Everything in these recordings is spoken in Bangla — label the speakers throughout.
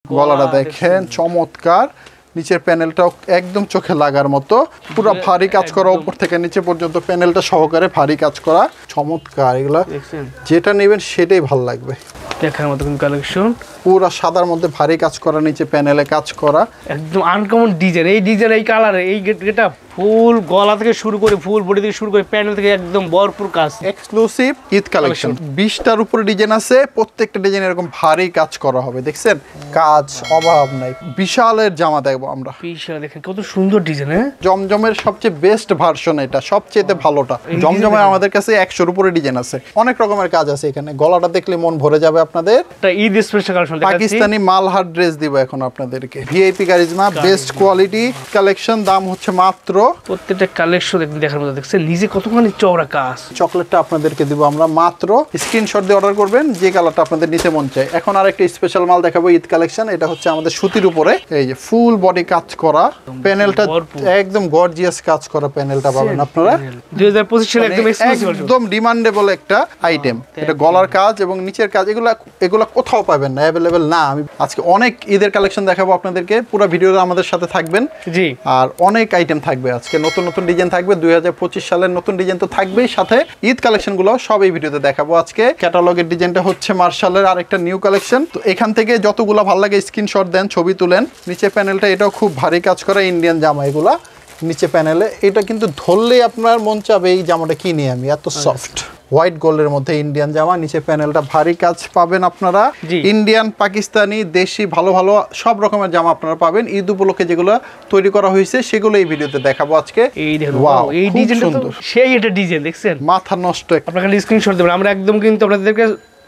Speaker 1: গলাটা দেখেন চমৎকার, নিচের প্যানেলটাও একদম চোখে লাগার মতো, পুরো ভারী কাজ করা, উপর থেকে নিচে পর্যন্ত প্যানেলটা সহকারে ভারী কাজ করা, চমৎকার। এগুলা যেটা নেবেন সেটাই ভালো লাগবে,
Speaker 2: দেখার মতো কিন্তু কালেকশন।
Speaker 1: পুরো সাদার মধ্যে ভারী কাজ করা, নিচে প্যানেলে কাজ করা,
Speaker 2: একদম আনকমন ডিজাইন। এই ডিজাইন, এই কালারে, এই গেটটা ফুল গলা থেকে শুরু করে ফুল বডি থেকে শুরু করে প্যানেল থেকে একদম ভরপুর কাজ।
Speaker 1: Exclusive Eid collection. 20টার উপরে ডিজাইন আছে, প্রত্যেকটা ডিজাইন এরকম ভারী কাজ করা হবে। দেখছেন কাজ অভাব নাই। বিশালের জামা দেখবো আমরা।
Speaker 2: বিশাল দেখেন কত সুন্দর ডিজাইন। হ্যাঁ,
Speaker 1: জমজমের সবচেয়ে বেস্ট ভার্সন, এটা সবচেয়ে ভালোটা। জমজমের আমাদের কাছে 100-র উপরে ডিজাইন আছে, অনেক রকমের কাজ আছে এখানে। গলাটা দেখলে মন ভরে যাবে আপনাদের।
Speaker 2: এটা Eid special collection.
Speaker 1: Pakistani Malhar dress দিব এখন আপনাদেরকে, VIP charisma, best quality collection. দাম হচ্ছে মাত্র,
Speaker 2: প্রত্যেকটা কালেকশন দেখার মতো। দেখছেন নিজে কতখানি চওড়া কাজ।
Speaker 1: চকলেটটা আপনাদেরকে দিব আমরা মাত্র, স্ক্রিনশট দিয়ে অর্ডার করবেন যে কালারটা আপনাদের নিতে মন চায়। এখন আরেকটা স্পেশাল মাল দেখাবো ঈদ কালেকশন। এটা হচ্ছে আমাদের সুতির উপরে, এই যে ফুল বডি কাজ করা, প্যানেলটা একদম গর্জিয়াস কাজ করা প্যানেলটা পাবেন আপনারা।
Speaker 2: 2025 সালে একদম এক্সক্লুসিভ,
Speaker 1: একদম ডিমান্ডেবল একটা আইটেম। এটা গলার কাজ এবং নিচের কাজ, এগুলা কোথাও পাবেন না, অ্যাভেলেবেল না। আমি আজকে অনেক ঈদের কালেকশন দেখাবো আপনাদেরকে, পুরো ভিডিওটা আমাদের সাথে থাকবেন।
Speaker 2: জি,
Speaker 1: আর অনেক আইটেম থাকবে আজকে, নতুন নতুন ডিজাইন থাকবে। 2025 সালের নতুন ডিজাইন তো থাকবেই, সাথে ঈদ কালেকশন গুলো সব এই ভিডিওতে দেখাবো আজকে। ক্যাটালগের ডিজাইনটা হচ্ছে মার্শালের আরেকটা নিউ কালেকশন। তো এখান থেকে যতগুলো ভালো লাগে স্ক্রিনশট দেন, ছবি তুলেন। নিচে প্যানেলটা এটাও খুব ভারী কাজ করা ইন্ডিয়ান জামা। এগুলা নিচে প্যানেলে এটা কিন্তু ধরলেই আপনার মন চাবে এই জামাটা কিনি আমি, এত সফট। হোয়াইট গোল্ডের মধ্যে ইন্ডিয়ান জামা, নিচে প্যানেলটা ভারী কাজ পাবেন আপনারা। ইন্ডিয়ান, পাকিস্তানি, দেশি ভালো ভালো সব রকমের জামা আপনারা পাবেন। ঈদ উপলক্ষে যেগুলো তৈরি করা হয়েছে সেগুলো এই ভিডিওতে দেখাবো আজকে।
Speaker 2: এই দেখুন, ওয়াও, এই ডিজাইনটা তো সেই একটা ডিজাইন। দেখছেন
Speaker 1: মাথা নষ্ট।
Speaker 2: আপনারা খালি স্ক্রিনশট দেবেন, আমরা একদম কিন্তু আপনাদেরকে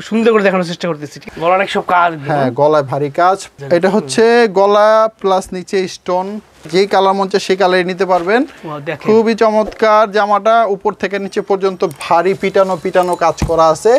Speaker 2: সুন্দর করে দেখানোর চেষ্টা করতেছি। গলা অনেক সব কাজ।
Speaker 1: হ্যাঁ, গলায় ভারী কাজ। এটা হচ্ছে গলা প্লাস নিচে স্টোন, যেই কালার মঞ্চে সেই কালারই নিতে পারবেন। খুবই চমৎকার জামাটা, উপর থেকে নিচে পর্যন্ত ভারী পিটানো কাজ করা আছে।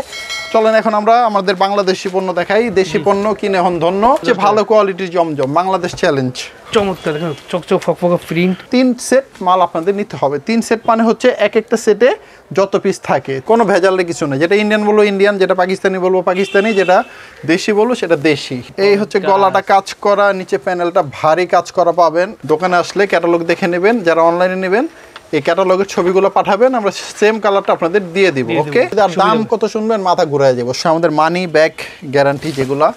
Speaker 1: চলেন এখন আমরা আমাদের বাংলাদেশি পণ্য দেখাই। দেশি পণ্য কিনে হন ধন্য, যে ভালো কোয়ালিটির জমজম বাংলাদেশ চ্যালেঞ্জ।
Speaker 2: চমৎকার দেখুন, চকচক ফকফকা প্রিন্ট।
Speaker 1: 3 সেট মাল আপনাদের নিতে হবে। 3 সেট মানে হচ্ছে এক একটা সেটে যত পিস থাকে, কোনো ভেজালের কিছু নেই। যেটা ইন্ডিয়ান বলবো ইন্ডিয়ান, যেটা পাকিস্তানি বলবো পাকিস্তানি, যেটা দেশি বলবো সেটা দেশি। এই হচ্ছে গলাটা কাজ করা, নিচে প্যানেলটা ভারী কাজ করা পাবেন। দোকানে আসলে ক্যাটালগ দেখে নেবেন, যারা অনলাইনে নেবেন এই ক্যাটালগের ছবিগুলো পাঠাবেন, আমরা সেম কালারটা আপনাদের দিয়ে দিব। ওকে, আর দাম কত শুনবেন মাথা ঘুরায় যাবো। আমাদের মানি ব্যাক গ্যারান্টি যেগুলা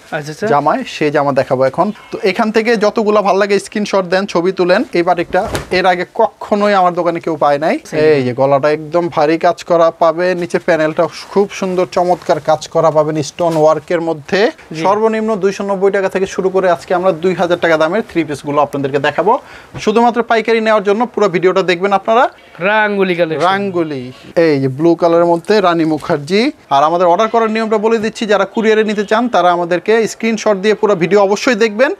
Speaker 1: জামায়, সেই জামা দেখাবো এখন। তো এখান থেকে যতগুলো ভালো লাগে স্ক্রিনশট দেন, ছবি তুলেন। এবার একটা এর আগে কখনোই আমার দোকানে কেউ পায় নাই। এই যে গলাটা একদম ভারী কাজ করা পাবে, নিচে প্যানেলটা খুব সুন্দর চমৎকার কাজ করা পাবেন স্টোন ওয়ার্কের মধ্যে। সর্বনিম্ন 290 টাকা থেকে শুরু করে আজকে আমরা 2000 টাকা দামের 3 পিস গুলো আপনাদেরকে দেখাবো। শুধুমাত্র পাইকারি নেওয়ার জন্য পুরো ভিডিওটা দেখবেন আপনারা। রাঙ্গুলি, এই যে ব্লু কালারের মধ্যে রানী মুখার্জি। আর আমাদের অর্ডার করার নিয়মটা বলে দিচ্ছি, যারা কুরিয়ারে নিতে চান তারা আমাদেরকে স্ক্রিনশট দিয়ে, পুরো ভিডিও অবশ্যই দেখবেন,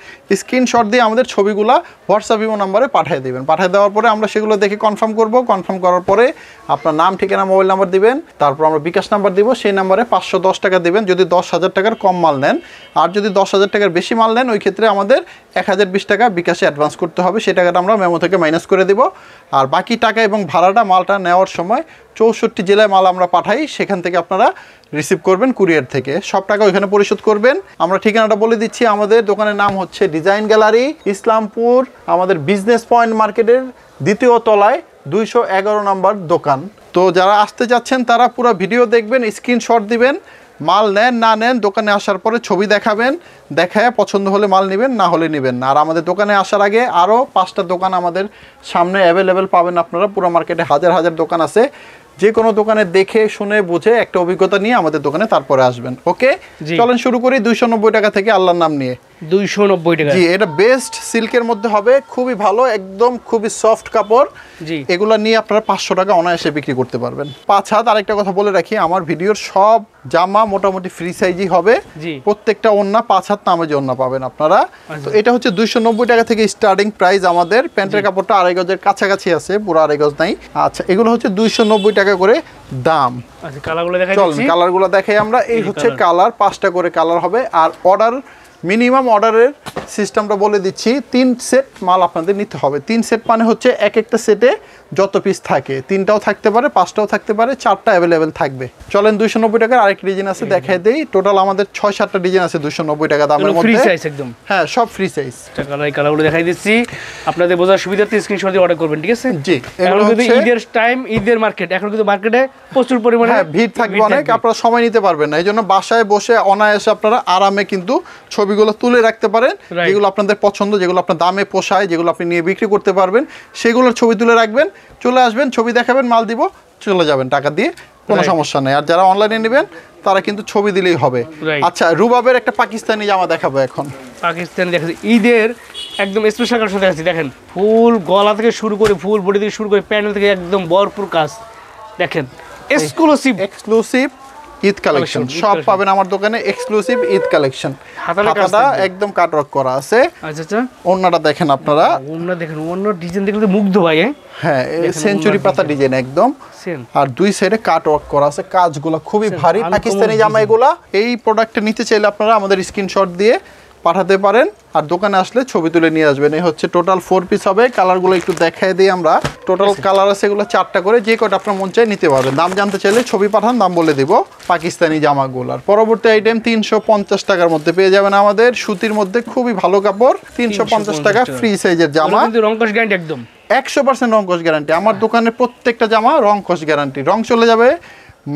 Speaker 1: স্ক্রিনশট দিয়ে আমাদের ছবিগুলা হোয়াটসঅ্যাপ ইমো নাম্বারে পাঠিয়ে দেবেন। পাঠিয়ে দেওয়ার পরে আমরা সেগুলো দেখে কনফার্ম করব। কনফার্ম করার পরে আপনার নাম, ঠিকানা, মোবাইল নাম্বার দিবেন। তারপর আমরা বিকাশ নাম্বার দিব, সেই নাম্বারে 510 টাকা দেবেন যদি 10,000 টাকার কম মাল নেন। আর যদি 10,000 টাকার বেশি মাল নেন, ওই ক্ষেত্রে আমাদের 1020 টাকা বিকাশে অ্যাডভান্স করতে হবে। সেই টাকাটা আমরা মেমো থেকে মাইনাস করে দেব। আর বাকি টাকা এবং ভাড়াটা মালটা নেওয়ার সময় 64 জেলায় মাল আমরা পাঠাই, সেখান থেকে আপনারা রিসিভ করবেন কুরিয়ার থেকে। সব টাকা ওইখানে পরিশোধ করবেন। আমরা ঠিকানাটা বলে দিচ্ছি, আমাদের দোকানের নাম হচ্ছে ডিজাইন গ্যালারি, ইসলামপুর, আমাদের বিজনেস পয়েন্ট মার্কেটের 2য় তলায় 211 নম্বর দোকান। তো যারা আসতে যাচ্ছেন তারা পুরো ভিডিও দেখবেন, স্ক্রিনশট দিবেন। মাল নেন না নেন, দোকানে আসার পরে ছবি দেখাবেন, দেখায় পছন্দ হলে মাল নেবেন, না হলে নেবেন না। আর আমাদের দোকানে আসার আগে আরও 5টা দোকান আমাদের সামনে অ্যাভেলেবেল পাবেন আপনারা। পুরো মার্কেটে হাজার হাজার দোকান আছে। যে কোনো দোকানে দেখে শুনে বুঝে একটা অভিজ্ঞতা নিয়ে আমাদের দোকানে তারপরে আসবেন। ওকে, চলেন শুরু করি 290 টাকা থেকে আল্লাহর নাম নিয়ে।
Speaker 2: 290 টাকা।
Speaker 1: জি, এটা বেস্ট সিল্কের মধ্যে হবে, খুবই ভালো, একদম খুবই সফট কাপড়।
Speaker 2: জি,
Speaker 1: এগুলা নিয়ে আপনারা 500 টাকা অনায়াসে বিক্রি করতে পারবেন। 5 হাত। আরেকটা কথা বলে রাখি, আমার ভিডিওর সব জামা মোটামুটি ফ্রি সাইজই হবে। প্রত্যেকটা ওন্না 5 হাত নামে যে ওন্না পাবেন আপনারা। তো এটা হচ্ছে 290 টাকা থেকে স্টার্টিং প্রাইস আমাদের। প্যান্টের কাপড়টা 2.5 গজের কাছাকাছি আছে, পুরো 2.5 গজ নাই। আচ্ছা, এগুলো হচ্ছে 290 টাকা করে দাম।
Speaker 2: আচ্ছা, কালারগুলো দেখাই
Speaker 1: চল কালারগুলো দেখাই আমরা। এই হচ্ছে কালার, 5টা করে কালার হবে। আর অর্ডার মিনিমাম অর্ডারের সিস্টেমটা বলে দিচ্ছি, 3 সেট মাল আপনাদের নিতে হবে। 3 সেট মানে হচ্ছে এক একটা সেটে যত পিস থাকে, 3টাও থাকতে পারে, 5টাও থাকতে পারে, 4টা অ্যাভেলেবেল থাকবে। চলেন 290 টাকার আরেকটা ডিজাইন আছে দেখাই দেই। টোটাল আমাদের 6-7টা ডিজাইন আছে 290 টাকা দামের
Speaker 2: ফ্রি
Speaker 1: মধ্যে।
Speaker 2: সাইজ একদম।
Speaker 1: হ্যাঁ, সব ফ্রি সাইজ।
Speaker 2: কালার কালারগুলো দেখাই দিচ্ছি, আপনাদের বোঝার সুবিধার্থে স্ক্রিনশট দিয়ে অর্ডার করবেন, ঠিক আছে?
Speaker 1: জি,
Speaker 2: এখন কিন্তু ঈদের টাইম, ঈদের মার্কেট, এখন কিন্তু মার্কেটে প্রচুর পরিমাণে
Speaker 1: ভিড় থাকবে অনেক, আপনারা সময় নিতে পারবেন না। এই জন্য বাসায় বসে অনায়াসে আপনারা আরামে কিন্তু ছবিগুলো তুলে রাখতে পারেন, যেগুলো আপনাদের পছন্দ, যেগুলো আপনার দামে পোষায়, যেগুলো আপনি নিয়ে বিক্রি করতে পারবেন, সেগুলোর ছবি তুলে রাখবেন, চলে আসবেন, ছবি দেখাবেন, মাল দিব, চলে যাবেন টাকা দিয়ে, কোনো সমস্যা নেই। আর যারা অনলাইনে নেবেন তারা কিন্তু ছবি দিলেই হবে। আচ্ছা, রুবাবের একটা পাকিস্তানি জামা দেখাবো এখন।
Speaker 2: পাকিস্তানি দেখাচ্ছি, ঈদের একদম স্পেশাল কালেকশন দেখাচ্ছি। দেখেন, ফুল গলা থেকে শুরু করে, ফুল বডি থেকে শুরু করে, প্যান্ডেল থেকে একদম ভরপুর কাজ। দেখেন,
Speaker 1: এক্সক্লুসিভ ঈদ কালেকশন সব পাবেন আমার দোকানে, এক্সক্লুসিভ ঈদ কালেকশন। হাতাটা একদম কাটওয়ার্ক করা আছে।
Speaker 2: আচ্ছা আচ্ছা,
Speaker 1: ওন্নাটা দেখেন আপনারা,
Speaker 2: ওন্না দেখেন, ওন্না ডিজাইন দেখলে মুগ্ধ ভাই।
Speaker 1: হ্যাঁ, সেঞ্চুরি পাতা ডিজাইন একদম, আর দুই সাইডে কাটওয়ার্ক করা আছে, কাজগুলো খুবই ভারী পাকিস্তানি জামা এগুলা। এই প্রোডাক্টটা নিতে চাইলে আপনারা আমাদের স্ক্রিনশট দিয়ে পাঠাতে পারেন, আর দোকানে আসলে ছবি তুলে নিয়ে আসবেন। এই হচ্ছে টোটাল 4 পিস হবে। কালারগুলো একটু দেখাই দিই আমরা। টোটাল কালার আছে এগুলো 4টা করে, যে কটা আপনার মন চাই নিতে পারবেন। দাম জানতে চাইলে ছবি পাঠান, দাম বলে দিব। পাকিস্তানি জামাগুলার পরবর্তী আইটেম 350 টাকার মধ্যে পেয়ে যাবেন আমাদের, সুতির মধ্যে খুবই ভালো কাপড়, 350 টাকা ফ্রি সাইজের জামা,
Speaker 2: রংকশ গ্যারান্টি একদম
Speaker 1: 100% রংকশ গ্যারান্টি। আমার দোকানের প্রত্যেকটা জামা রংকশ গ্যারান্টি, রং চলে যাবে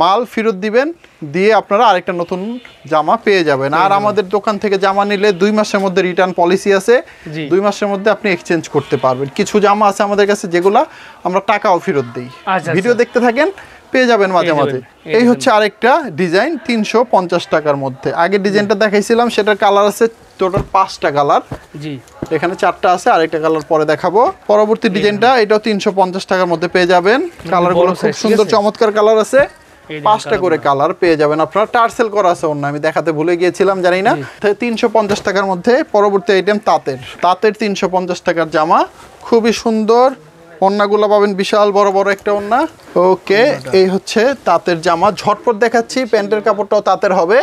Speaker 1: মাল ফেরত দিবেন, দিয়ে আপনারা আরেকটা নতুন জামা পেয়ে যাবেন। আর আমাদের দোকান থেকে জামা নিলে 2 মাসের মধ্যে রিটার্ন পলিসি আছে, 2 মাসের মধ্যে আপনি এক্সচেঞ্জ করতে পারবেন। কিছু জামা আছে আমাদের কাছে যেগুলা আমরা টাকাও ফেরত দিই। ভিডিও দেখতে থাকেন, পেয়ে যাবেন মাঝে মাঝে। এই হচ্ছে আরেকটা ডিজাইন 350 টাকার মধ্যে। আগের ডিজাইনটা দেখাইছিলাম, সেটার কালার আছে টোটাল 5টা কালার। জি, এখানে 4টা আছে, আরেকটা কালার পরে দেখাবো। পরবর্তী ডিজাইনটা এটাও 350 টাকার মধ্যে পেয়ে যাবেন। কালারগুলো খুব সুন্দর চমৎকার কালার আছে, 5টা করে কালার পেয়ে যাবেন আপনারা। টার্সেল করা আছে ওন্না, আমি দেখাতে ভুলে গিয়েছিলাম, জানি না। 350 টাকার মধ্যে পরবর্তী আইটেম তাঁতের 350 টাকার জামা, খুবই সুন্দর। ওন্নাগুলো পাবেন বিশাল বড় বড় একটা ওন্না। ওকে, এই হচ্ছে তাঁতের জামা, ঝটপট দেখাচ্ছি। প্যান্টের কাপড়টাও তাঁতের হবে।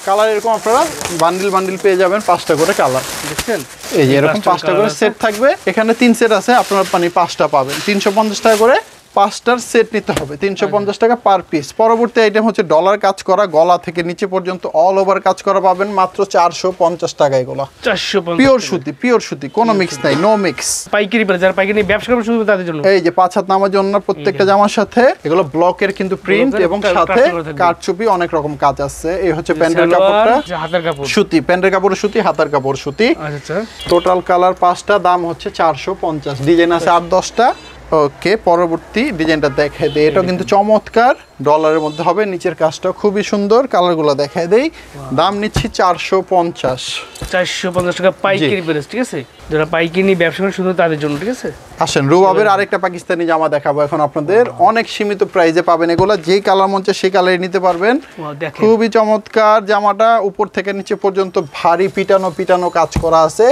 Speaker 1: কালার এরকম আপনারা বান্ডিল বান্ডিল পেয়ে যাবেন, 5টা করে কালার, দেখছেন? এই যে এরকম 5টা করে সেট থাকবে। এখানে 3 সেট আছে, আপনারা 5টা পাবেন। 350 টাকা করে 5টার সেট নিতে হবে, 350 টাকা পার পিস। পরবর্তী আইটেম হচ্ছে ডলার কাজ করা, গলা থেকে নিচে পর্যন্ত অল ওভার কাজ করা পাবেন মাত্র 450 টাকা। এগুলো 450 পিওর সুতি, কোনো মিক্স নাই, নো মিক্স।
Speaker 2: পাইকারি বাজার, যারা পাইকারি ব্যবসা করবেন শুধু তাদের জন্য।
Speaker 1: এই যে 5 হাত নামার জন্য প্রত্যেকটা জামার সাথে এগুলো ব্লকের কিন্তু প্রিন্ট, এবং সাথে কারচুপি অনেক রকম কাজ আছে। এই হচ্ছে প্যান্টের কাপড়টা, হাতার কাপড় সুতি, প্যান্টের কাপড় সুতি, হাতার কাপড় সুতি। আচ্ছা, টোটাল কালার 5টা, দাম হচ্ছে 450। ডিজাইন আছে 8-10টা। ওকে, পরবর্তী ডিজাইনটা দেখাই দেই। এটা কিন্তু চমৎকার, ডলারের মধ্যে হবে, নিচের কাজটা খুবই সুন্দর। কালারগুলো দেখাই দেই। দাম নিচ্ছি 450
Speaker 2: টাকা পাইকারি প্রাইস, ঠিক আছে? যারা পাইকারি ব্যবসা করেন শুধু তাদের জন্য, ঠিক আছে?
Speaker 1: আসেন, রুবাবের আরেকটা পাকিস্তানি জামা দেখাবো এখন আপনাদের। অনেক সীমিত প্রাইসে পাবেন এগুলো, যেই কালার মন চায় সেই কালারই নিতে পারবেন। খুবই চমৎকার জামাটা, উপর থেকে নিচে পর্যন্ত ভারী পিটানো কাজ করা আছে,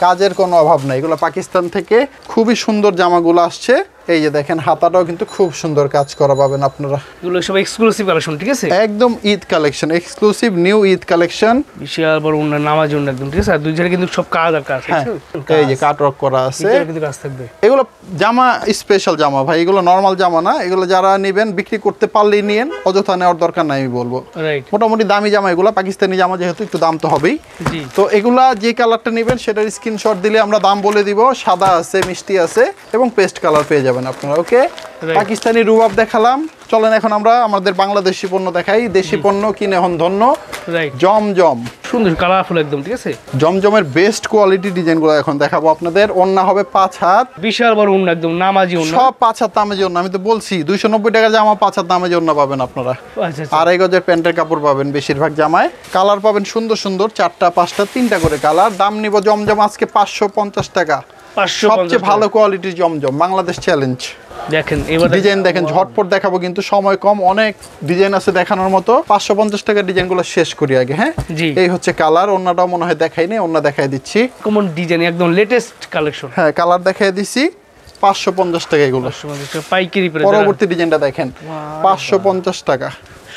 Speaker 1: কাজের কোনো অভাব নাই। এগুলো পাকিস্তান থেকে খুবই সুন্দর জামাগুলো আসছে। এই যে দেখেন, হাতাটাও কিন্তু খুব সুন্দর কাজ করা পাবেন আপনারা।
Speaker 2: এগুলো সব এক্সক্লুসিভ কালেকশন, ঠিক আছে?
Speaker 1: একদম Eid collection, exclusive new Eid collection,
Speaker 2: বিশাল বড় ওন্না, নামাজ ওন্না একদম, ঠিক আছে? আর দুই জায়গায় কিন্তু সব কাজ আর কাজ,
Speaker 1: এই যে কাটওয়ার্ক করা আছে,
Speaker 2: কিন্তু কাজ থাকবে।
Speaker 1: এগুলো জামা স্পেশাল জামা ভাই, এগুলো নরমাল জামা না। এগুলো যারা নেবেন বিক্রি করতে পারলেই নিয়েন, অযথা নেওয়ার দরকার নাই আমি বলবো। মোটামুটি দামি জামা এগুলো, পাকিস্তানি জামা যেহেতু একটু দাম তো হবেই। তো এগুলা যে কালারটা নেবেন সেটার স্ক্রিনশট দিলে আমরা দাম বলে দিব। সাদা আছে, মিষ্টি আছে, এবং পেস্ট কালার পেয়ে যাবেন আপনারা। ওকে, পাকিস্তানি রুবাব দেখালাম, চলেন এখন আমরা আমাদের বাংলাদেশি পণ্য দেখাই। দেশি পণ্য কিনে এখন ধন্য। জমজম,
Speaker 2: সুন্দর কালারফুল একদম, ঠিক আছে?
Speaker 1: জমজমের বেস্ট কোয়ালিটি ডিজাইনগুলো এখন দেখাবো আপনাদের। ওন্না হবে 5 হাত,
Speaker 2: বিশাল বড় ওন্না একদম, নামাজি ওন্না,
Speaker 1: সব 5 হাত নামাজি ওন্না। আমি তো বলছি 290 টাকা জামা 5 হাত নামাজি ওন্না পাবেন আপনারা। আড়াই গজের প্যান্টের কাপড় পাবেন বেশিরভাগ জামায়। কালার পাবেন সুন্দর সুন্দর, 4টা 5টা 3টা করে কালার। দাম নিব জমজম আজকে 550 টাকা। সবচেয়ে ভালো কোয়ালিটির জমজম, বাংলাদেশ চ্যালেঞ্জ। দেখেন এবার ডিজাইন দেখেন, ঝটপট দেখাবো কিন্তু সময় কম, অনেক ডিজাইন আছে দেখানোর মতো। 550 টাকার ডিজাইনগুলো শেষ করি আগে। হ্যাঁ, এই হচ্ছে কালার। ওন্নাটাও মনে হয় দেখাই নেই, ওন্না দেখাই দিচ্ছি।
Speaker 2: কমন ডিজাইন, একদম লেটেস্ট কালেকশন।
Speaker 1: হ্যাঁ, কালার দেখাই দিছি। 550 টাকা এগুলো পাইকারি প্রাইস। পরবর্তী ডিজাইনটা দেখেন, 550 টাকা।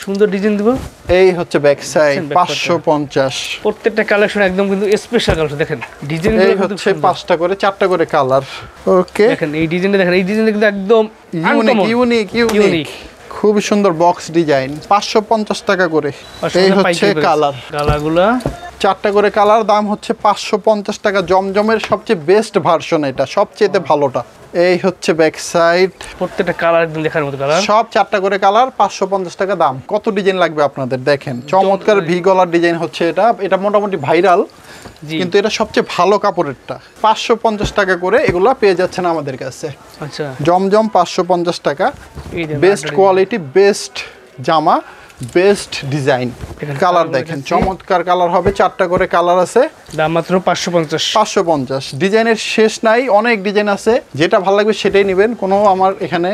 Speaker 2: সুন্দর ডিজাইন দিব।
Speaker 1: এই হচ্ছে ব্যাক সাইড
Speaker 2: দেখছেন back
Speaker 1: 550।
Speaker 2: প্রত্যেকটা কালেকশন একদম কিন্তু স্পেশাল কালেকশন দেখেন, ডিজাইন
Speaker 1: এই হচ্ছে 5টা করে 4টা করে কালার। ওকে,
Speaker 2: দেখেন এই ডিজাইনটা, দেখেন এই ডিজাইনটা কিন্তু একদম
Speaker 1: ইউনিক খুব সুন্দর বক্স ডিজাইন। 550 টাকা করে। এই হচ্ছে
Speaker 2: কালারগুলো
Speaker 1: 4টা করে কালার, দাম হচ্ছে 550 টাকা। জমজমের সবচেয়ে বেস্ট ভার্সন, এটা সবচেয়ে ভালোটা। এই হচ্ছে ব্যাক সাইড,
Speaker 2: প্রত্যেকটা কালার একদম দেখার মতো কালার,
Speaker 1: সব 4টা করে কালার, 550 টাকা দাম। কত ডিজাইন লাগবে আপনাদের দেখেন, চমৎকার ভি গলার ডিজাইন হচ্ছে এটা। এটা মোটামুটি ভাইরাল, কিন্তু এটা সবচেয়ে ভালো কাপড়েরটা। 550 টাকা করে এগুলো পেয়ে যাচ্ছেন আমাদের কাছে।
Speaker 2: আচ্ছা,
Speaker 1: জমজম 550 টাকা, বেস্ট কোয়ালিটি, বেস্ট জামা, বেস্ট ডিজাইন। কালার দেখেন, চমৎকার কালার হবে। 4টা করে কালার আছে,
Speaker 2: দাম মাত্র 550।
Speaker 1: ডিজাইনের শেষ নাই, অনেক ডিজাইন আছে। যেটা ভালো লাগবে সেটাই নেবেন, কোনো আমার এখানে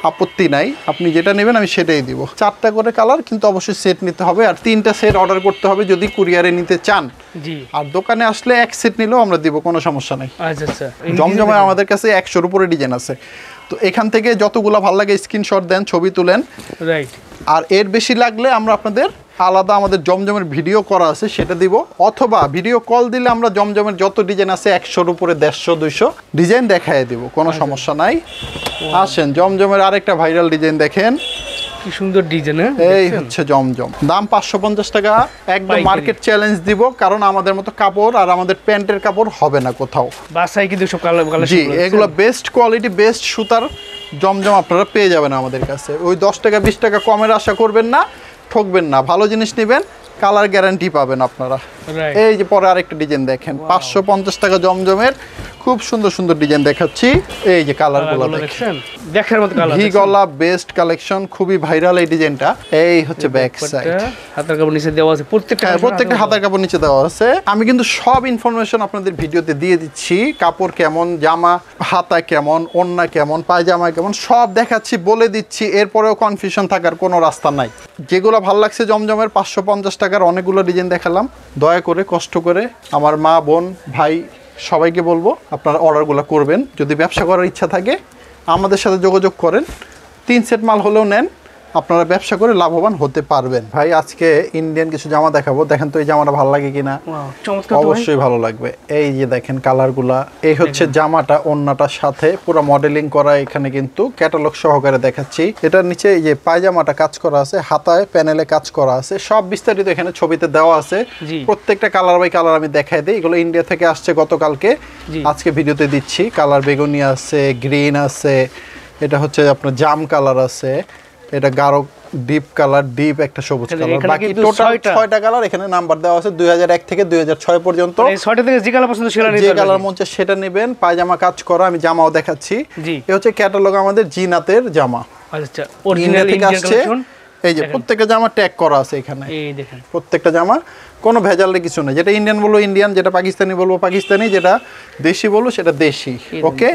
Speaker 1: আপত্তি নাই। আপনি যেটা নেবেন আমি সেটাই দিব। 4টা করে কালার, কিন্তু অবশ্যই সেট নিতে হবে, আর 3টা সেট অর্ডার করতে হবে যদি কুরিয়ারে নিতে চান। আর দোকানে আসলে এক সেট নিলেও আমরা দিব, কোনো সমস্যা নাই।
Speaker 2: আচ্ছা,
Speaker 1: জমজমে আমাদের কাছে 100-র উপরে ডিজাইন আছে। তো এখান থেকে যতগুলো ভালো লাগে স্ক্রিনশট দেন, ছবি তুলেন।
Speaker 2: রাইট।
Speaker 1: আর এর বেশি লাগলে আমরা আপনাদের আলাদা আমাদের জমজমের ভিডিও করা আছে, সেটা দিব। অথবা ভিডিও কল দিলে আমরা জমজমের যত ডিজাইন আছে 100-র উপরে 150-200 ডিজাইন দেখায় দিব, কোনো সমস্যা নাই। আসেন জমজমের আরেকটা ভাইরাল ডিজাইন দেখেন,
Speaker 2: কি সুন্দর ডিজাইন।
Speaker 1: এই হচ্ছে জমজম, দাম 550 টাকা। একদম মার্কেট চ্যালেঞ্জ দিব, কারণ আমাদের মতো কাপড় আর আমাদের প্যান্টের কাপড় হবে না কোথাও।
Speaker 2: বাসায় কিন্তু সব কালার
Speaker 1: জি, এগুলো বেস্ট কোয়ালিটি, বেস্ট সুতার জমজম আপনারা পেয়ে যাবেন আমাদের কাছে। ওই 10 টাকা 20 টাকা কমের আশা করবেন না, ঠকবেন না। ভালো জিনিস নেবেন, কালার গ্যারান্টি পাবেন আপনারা। এই যে পরে আরেকটা ডিজাইন দেখেন, 550 টাকা জমজমের খুব সুন্দর সুন্দর ডিজাইন দেখাচ্ছি। এই যে কালারগুলো দেখেন,
Speaker 2: দেখার মতো কালার,
Speaker 1: ভি গলা বেস্ট কালেকশন, খুবই ভাইরাল এই ডিজাইনটা। এই হচ্ছে ব্যাক সাইড,
Speaker 2: হাতার কাপড় নিচে দেওয়া আছে, প্রত্যেকটা
Speaker 1: হাতার কাপড় নিচে দেওয়া আছে। আমি কিন্তু সব ইনফরমেশন আপনাদের ভিডিওতে দিয়ে দিচ্ছি, কাপড় কেমন, জামা হাতা কেমন, ওড়না কেমন, পায়জামা কেমন, সব দেখাচ্ছি, বলে দিচ্ছি। এরপরেও কনফিউশন থাকার কোনো রাস্তা নাই। যেগুলো ভালো লাগছে জমজমের 550 টাকার অনেকগুলো ডিজাইন দেখালাম। দয়া করে কষ্ট করে আমার মা, বোন, ভাই সবাইকে বলবো আপনারা অর্ডারগুলো করবেন। যদি ব্যবসা করার ইচ্ছা থাকে আমাদের সাথে যোগাযোগ করেন, 3 সেট মাল হলেও নেন, আপনারা ব্যবসা করে লাভবান হতে পারবেন। ভাই আজকে ইন্ডিয়ান কিছু জামা দেখাবো, দেখেন তো এই জামাটা ভালো লাগে কিনা। অবশ্যই ভালো লাগবে। এই যে দেখেন কালারগুলা, এই হচ্ছে জামাটা, ওড়নাটার সাথে পুরো মডেলিং করা, এখানে কিন্তু ক্যাটালগ সহকারে দেখাচ্ছি। এটার নিচে এই যে পায়জামাটা কাজ করা আছে, হাতায় প্যানেলে কাজ করা আছে, সব বিস্তারিত এখানে ছবিতে দেওয়া আছে। প্রত্যেকটা কালার বাই কালার আমি দেখাই দিই। এগুলো ইন্ডিয়া থেকে আসছে গতকালকে, আজকে ভিডিওতে দিচ্ছি। কালার বেগুনি আছে, গ্রিন আছে, এটা হচ্ছে আপনার জাম কালার আছে, এটা গাঢ় ডিপ কালার, ডিপ একটা সবুজ কালার। বাকি টোটাল 6টা কালার এখানে নাম্বার দেওয়া আছে, 2001 থেকে 2006 পর্যন্ত।
Speaker 2: এই 6টা থেকে যে কালার পছন্দ সেটা নিতে
Speaker 1: যে কালার মন চায় সেটা নেবেন। পায়জামা কাজ করা, আমি জামাও দেখাচ্ছি। এই হচ্ছে ক্যাটালগ আমাদের জিনাতের জামা।
Speaker 2: আচ্ছা, অরিজিনাল
Speaker 1: থেকে আসছে। এই যে প্রত্যেকটা জামা ট্যাগ করা আছে এখানে,
Speaker 2: এই দেখেন
Speaker 1: প্রত্যেকটা জামা কোনো ভেজালের কিছু নেই। যেটা ইন্ডিয়ান বলবো ইন্ডিয়ান, যেটা পাকিস্তানি বলবো পাকিস্তানি, যেটা দেশি বলবো সেটা দেশি। ওকে